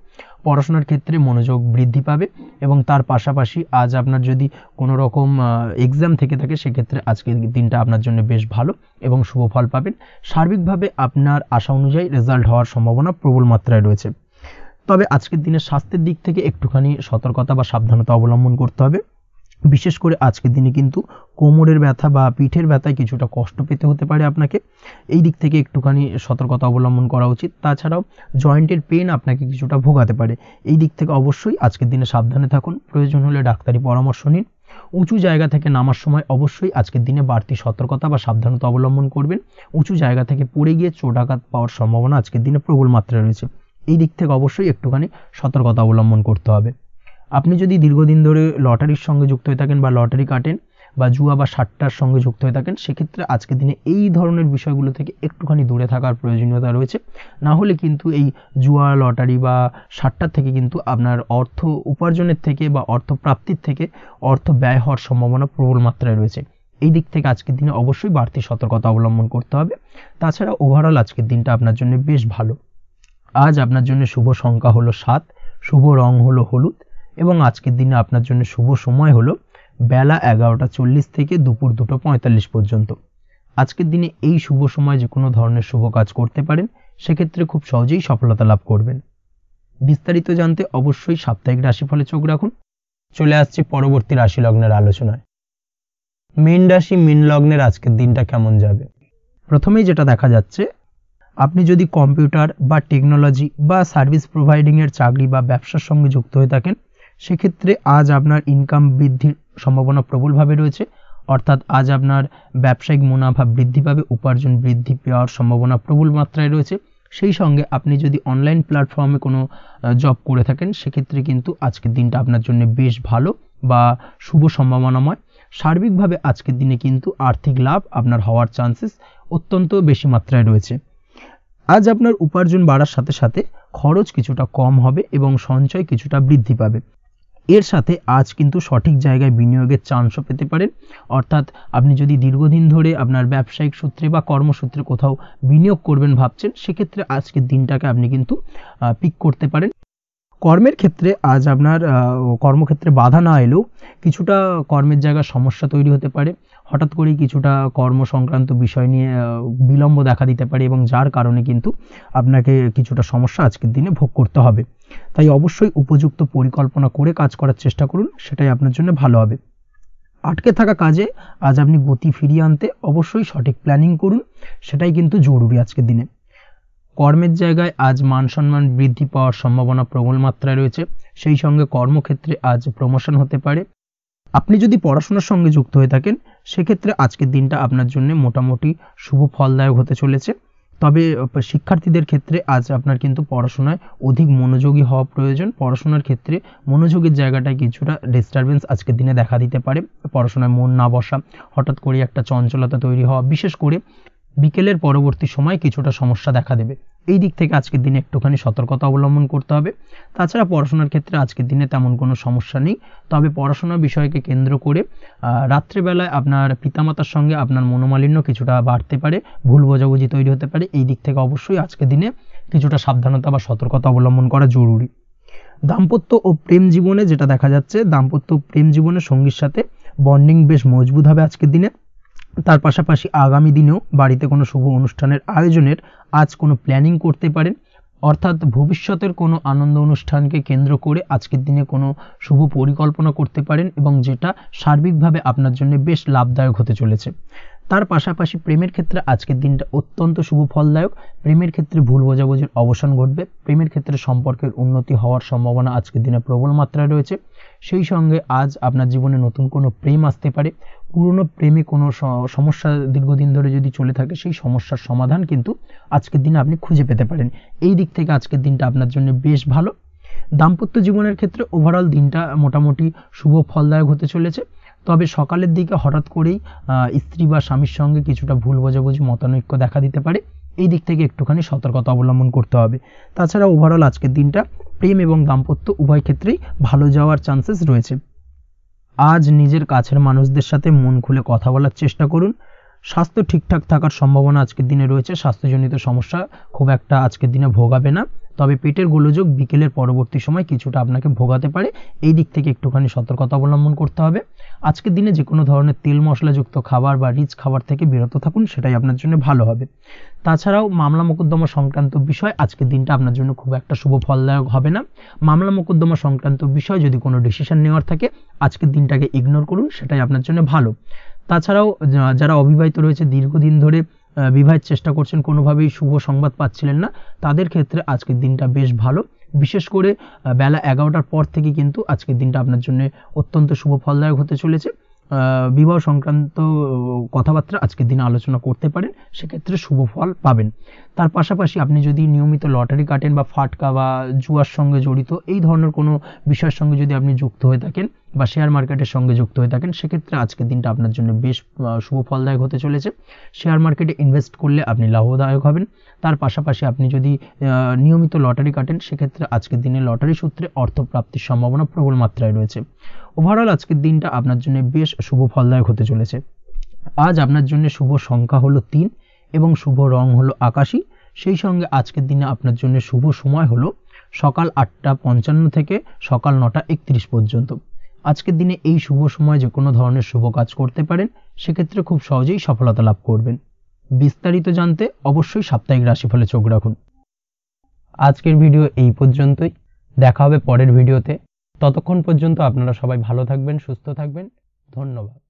পড়াশোনার ক্ষেত্রে মনোযোগ বৃদ্ধি পাবে, এবং তার পাশাপাশি আজ আপনার যদি কোনো রকম এক্সাম থেকে থাকে, সেক্ষেত্রে আজকের দিনটা আপনার জন্য বেশ ভালো এবং শুভ ফল পাবেন। সার্বিকভাবে আপনার আশা অনুযায়ী রেজাল্ট হওয়ার সম্ভাবনা প্রবল মাত্রায় রয়েছে। তবে আজকের দিনে স্বাস্থ্যের দিক থেকে একটুখানি সতর্কতা বা সাবধানতা অবলম্বন করতে হবে। বিশেষ করে আজকের দিনে কিন্তু কোমরের ব্যথা বা পিঠের ব্যথায় কিছুটা কষ্ট পেতে হতে পারে আপনাকে, এই দিক থেকে একটুখানি সতর্কতা অবলম্বন করা উচিত। তাছাড়াও জয়েন্টের পেন আপনাকে কিছুটা ভোগাতে পারে, এই দিক থেকে অবশ্যই আজকের দিনে সাবধানে থাকুন, প্রয়োজন হলে ডাক্তারি পরামর্শ নিন। উঁচু জায়গা থেকে নামার সময় অবশ্যই আজকের দিনে বাড়তি সতর্কতা বা সাবধানতা অবলম্বন করবেন। উঁচু জায়গা থেকে পড়ে গিয়ে চোটাঘাত পাওয়ার সম্ভাবনা আজকের দিনে প্রবল মাত্রায় রয়েছে, এই দিক থেকে অবশ্যই একটুখানি সতর্কতা অবলম্বন করতে হবে। আপনি যদি দীর্ঘদিন ধরে লটারির সঙ্গে যুক্ত হয়ে থাকেন বা লটারি কাটেন বা জুয়া বা সাট্টার সঙ্গে যুক্ত হয়ে থাকেন, সেক্ষেত্রে আজকের দিনে এই ধরনের বিষয়গুলো থেকে একটুখানি দূরে থাকার প্রয়োজনীয়তা রয়েছে। না হলে কিন্তু এই জুয়া, লটারি বা সাট্টার থেকে কিন্তু আপনার অর্থ উপার্জনের থেকে বা অর্থ প্রাপ্তির থেকে অর্থ ব্যয় হওয়ার সম্ভাবনা প্রবল মাত্রায় রয়েছে, এই দিক থেকে আজকের দিনে অবশ্যই বাড়তি সতর্কতা অবলম্বন করতে হবে। তাছাড়া ওভারঅল আজকের দিনটা আপনার জন্য বেশ ভালো। আজ আপনার জন্য শুভ সংখ্যা হলো 7, শুভ রং হলো হলুদ এবং আজকের দিনে আপনার জন্য শুভ সময় হলো বেলা 11:40 থেকে দুপুর 2:45 পর্যন্ত। আজকের দিনে এই শুভ সময় যে কোনো ধরনের শুভ কাজ করতে পারেন, সেক্ষেত্রে খুব সহজেই সফলতা লাভ করবেন। বিস্তারিত জানতে অবশ্যই সাপ্তাহিক রাশিফলে চোখ রাখুন। চলে আসছি পরবর্তী রাশি লগ্নের আলোচনায়। মীন রাশি, মীন লগ্নের আজকের দিনটা কেমন যাবে? প্রথমেই যেটা দেখা যাচ্ছে, আপনি যদি কম্পিউটার বা টেকনোলজি বা সার্ভিস প্রোভাইডিংয়ের চাকরি বা ব্যবসার সঙ্গে যুক্ত হয়ে থাকেন, সেক্ষেত্রে আজ আপনার ইনকাম বৃদ্ধির সম্ভাবনা প্রবলভাবে রয়েছে। অর্থাৎ আজ আপনার ব্যবসায়িক মুনাফা বৃদ্ধি পাবে, উপার্জন বৃদ্ধি পাওয়ার সম্ভাবনা প্রবল মাত্রায় রয়েছে। সেই সঙ্গে আপনি যদি অনলাইন প্ল্যাটফর্মে কোনো জব করে থাকেন, সেক্ষেত্রে কিন্তু আজকের দিনটা আপনার জন্য বেশ ভালো বা শুভ সম্ভাবনাময়। সার্বিকভাবে আজকের দিনে কিন্তু আর্থিক লাভ আপনার হওয়ার চান্সেস অত্যন্ত বেশি মাত্রায় রয়েছে। আজ আপনার উপার্জন বাড়ার সাথে সাথে খরচ কিছুটা কম হবে এবং সঞ্চয় কিছুটা বৃদ্ধি পাবে। এর সাথে আজ কিন্তু সঠিক জায়গায় বিনিয়োগের চান্সও পেতে পারেন। অর্থাৎ আপনি যদি দীর্ঘদিন ধরে আপনার ব্যবসায়িক সূত্রে বা কর্মসূত্রে কোথাও বিনিয়োগ করবেন ভাবছেন, সেক্ষেত্রে আজকের দিনটাকে আপনি কিন্তু পিক করতে পারেন। কর্মের ক্ষেত্রে আজ আপনার কর্মক্ষেত্রে বাধা না এলেও কিছুটা কর্মের জায়গায় সমস্যা তৈরি হতে পারে। হঠাৎ করেই কিছুটা কর্ম সংক্রান্ত বিষয় নিয়ে বিলম্ব দেখা দিতে পারে এবং যার কারণে কিন্তু আপনাকে কিছুটা সমস্যা আজকের দিনে ভোগ করতে হবে। তাই অবশ্যই উপযুক্ত পরিকল্পনা করে কাজ করার চেষ্টা করুন, সেটাই আপনার জন্য ভালো হবে। আটকে থাকা কাজে আজ আপনি গতি ফিরিয়ে আনতে অবশ্যই সঠিক প্ল্যানিং করুন, সেটাই কিন্তু জরুরি আজকের দিনে। কর্মের জায়গায় আজ মান সম্মান বৃদ্ধি পাওয়ার সম্ভাবনা প্রবল মাত্রায় রয়েছে। সেই সঙ্গে কর্মক্ষেত্রে আজ প্রমোশন হতে পারে। আপনি যদি পড়াশোনার সঙ্গে যুক্ত হয়ে থাকেন, সেক্ষেত্রে আজকের দিনটা আপনার জন্য মোটামুটি শুভ ফলদায়ক হতে চলেছে। তবে শিক্ষার্থীদের ক্ষেত্রে আজ আপনার কিন্তু পড়াশোনায় অধিক মনোযোগী হওয়া প্রয়োজন। পড়াশোনার ক্ষেত্রে মনোযোগের জায়গাটায় কিছুটা ডিস্টারবেন্স আজকের দিনে দেখা দিতে পারে। পড়াশোনায় মন না বসা, হঠাৎ করে একটা চঞ্চলতা তৈরি হওয়া, বিশেষ করে বিকেলের পরবর্তী সময় কিছুটা সমস্যা দেখা দেবে। এই দিক থেকে আজকের দিনে একটুখানি সতর্কতা অবলম্বন করতে হবে। তাছাড়া পড়াশোনার ক্ষেত্রে আজকের দিনে তেমন কোনো সমস্যা নেই। তবে পড়াশোনার বিষয়কে কেন্দ্র করে রাত্রেবেলায় আপনার পিতামাতার সঙ্গে আপনার মনোমালিন্য কিছুটা বাড়তে পারে, ভুল বোঝাবুঝি তৈরি হতে পারে। এই দিক থেকে অবশ্যই আজকের দিনে কিছুটা সাবধানতা বা সতর্কতা অবলম্বন করা জরুরি। দাম্পত্য ও প্রেম জীবনে যেটা দেখা যাচ্ছে, দাম্পত্য প্রেম জীবনে সঙ্গীর সাথে বন্ডিং বেশ মজবুত হবে আজকের দিনে। তার পাশাপাশি আগামী দিনেও বাড়িতে কোনো শুভ অনুষ্ঠানের আয়োজনের আজ কোনো প্ল্যানিং করতে পারেন। অর্থাৎ ভবিষ্যতের কোনো আনন্দ অনুষ্ঠানকে কেন্দ্র করে আজকের দিনে কোনো শুভ পরিকল্পনা করতে পারেন এবং যেটা সার্বিকভাবে আপনার জন্য বেশ লাভদায়ক হতে চলেছে। তার পাশাপাশি প্রেমের ক্ষেত্রে আজকের দিনটা অত্যন্ত শুভ ফলদায়ক। প্রেমের ক্ষেত্রে ভুল বোঝাবুঝির অবসান ঘটবে। প্রেমের ক্ষেত্রে সম্পর্কের উন্নতি হওয়ার সম্ভাবনা আজকের দিনে প্রবল মাত্রায় রয়েছে। সেই সঙ্গে আজ আপনার জীবনে নতুন কোনো প্রেম আসতে পারে। পুরনো প্রেমে কোনো সমস্যা দীর্ঘদিন ধরে যদি চলে থাকে, সেই সমস্যার সমাধান কিন্তু আজকের দিনে আপনি খুঁজে পেতে পারেন। এই দিক থেকে আজকের দিনটা আপনার জন্য বেশ ভালো। দাম্পত্য জীবনের ক্ষেত্রে ওভারঅল দিনটা মোটামুটি শুভ ফলদায়ক হতে চলেছে। তবে সকালের দিকে হঠাৎ করেই স্ত্রী বা স্বামীর সঙ্গে কিছুটা ভুল বোঝাবুঝি, মতানৈক্য দেখা দিতে পারে। এই দিক থেকে একটুখানি সতর্কতা অবলম্বন করতে হবে। তাছাড়া ওভারঅল আজকের দিনটা প্রেম এবং দাম্পত্য উভয় ক্ষেত্রেই ভালো যাওয়ার চান্সেস রয়েছে। আজ নিজের কাছের মানুষদের সাথে মন খুলে কথা বলার চেষ্টা করুন। স্বাস্থ্য ঠিকঠাক থাকার সম্ভাবনা আজকের দিনে রয়েছে। স্বাস্থ্যজনিত সমস্যা খুব একটা আজকের দিনে ভোগাবে না। তবে পেটের গোলযোগ বিকেলের পরবর্তী সময় কিছুটা আপনাকে ভোগাতে পারে, এই দিক থেকে একটুখানি সতর্কতা অবলম্বন করতে হবে। আজকের দিনে যে কোনো ধরনের তেল মশলাযুক্ত খাবার বা রিচ খাবার থেকে বিরত থাকুন, সেটাই আপনার জন্য ভালো হবে। তাছাড়াও মামলা মোকদ্দমা সংক্রান্ত বিষয় আজকের দিনটা আপনার জন্য খুব একটা শুভ ফলদায়ক হবে না। মামলা মোকদ্দমা সংক্রান্ত বিষয় যদি কোনো ডিসিশন নেওয়ার থাকে আজকের দিনটাকে ইগনোর করুন, সেটাই আপনার জন্য ভালো। তাছাড়াও যারা অবিবাহিত রয়েছে, দীর্ঘদিন ধরে বিবাহের চেষ্টা করছেন, কোনোভাবেই শুভ সংবাদ পাচ্ছিলেন না, তাদের ক্ষেত্রে আজকের দিনটা বেশ ভালো। বিশেষ করে বেলা 11টার পর থেকে কিন্তু আজকের দিনটা আপনার জন্য অত্যন্ত শুভ ফলদায়ক হতে চলেছে। বিবাহ সংক্রান্ত কথাবার্তা আজকের দিনে আলোচনা করতে পারেন, সেক্ষেত্রে শুভ ফল পাবেন। তার পাশাপাশি আপনি যদি নিয়মিত লটারি কাটেন বা ফাটকা বা জুয়ার সঙ্গে জড়িত এই ধরনের কোনো বিষয়ের সঙ্গে যদি আপনি যুক্ত হয়ে থাকেন বা শেয়ার মার্কেটের সঙ্গে যুক্ত হয়ে থাকেন, সেক্ষেত্রে আজকের দিনটা আপনার জন্য বেশ শুভ ফলদায়ক হতে চলেছে। শেয়ার মার্কেটে ইনভেস্ট করলে আপনি লাভদায়ক হবেন। তার পাশাপাশি আপনি যদি নিয়মিত লটারি কাটেন, সেক্ষেত্রে আজকের দিনে লটারি সূত্রে অর্থ প্রাপ্তির সম্ভাবনা প্রবল মাত্রায় রয়েছে। ওভারঅল আজকের দিনটা আপনার জন্য বেশ শুভ ফলদায়ক হতে চলেছে। আজ আপনার জন্য শুভ সংখ্যা হলো 3 এবং শুভ রং হলো আকাশী। সেই সঙ্গে আজকের দিনে আপনার জন্য শুভ সময় হলো সকাল 8:55 থেকে সকাল 9:31 পর্যন্ত। আজকের দিনে এই শুভ সময় যে কোনো ধরনের শুভ কাজ করতে পারেন, সেক্ষেত্রে খুব সহজেই সফলতা লাভ করবেন। বিস্তারিত জানতে অবশ্যই সাপ্তাহিক রাশিফলে চোখ রাখুন। আজকের ভিডিও এই পর্যন্তই, দেখা হবে পরের ভিডিওতে। ততক্ষণ পর্যন্ত আপনারা সবাই ভালো থাকবেন, সুস্থ থাকবেন। ধন্যবাদ।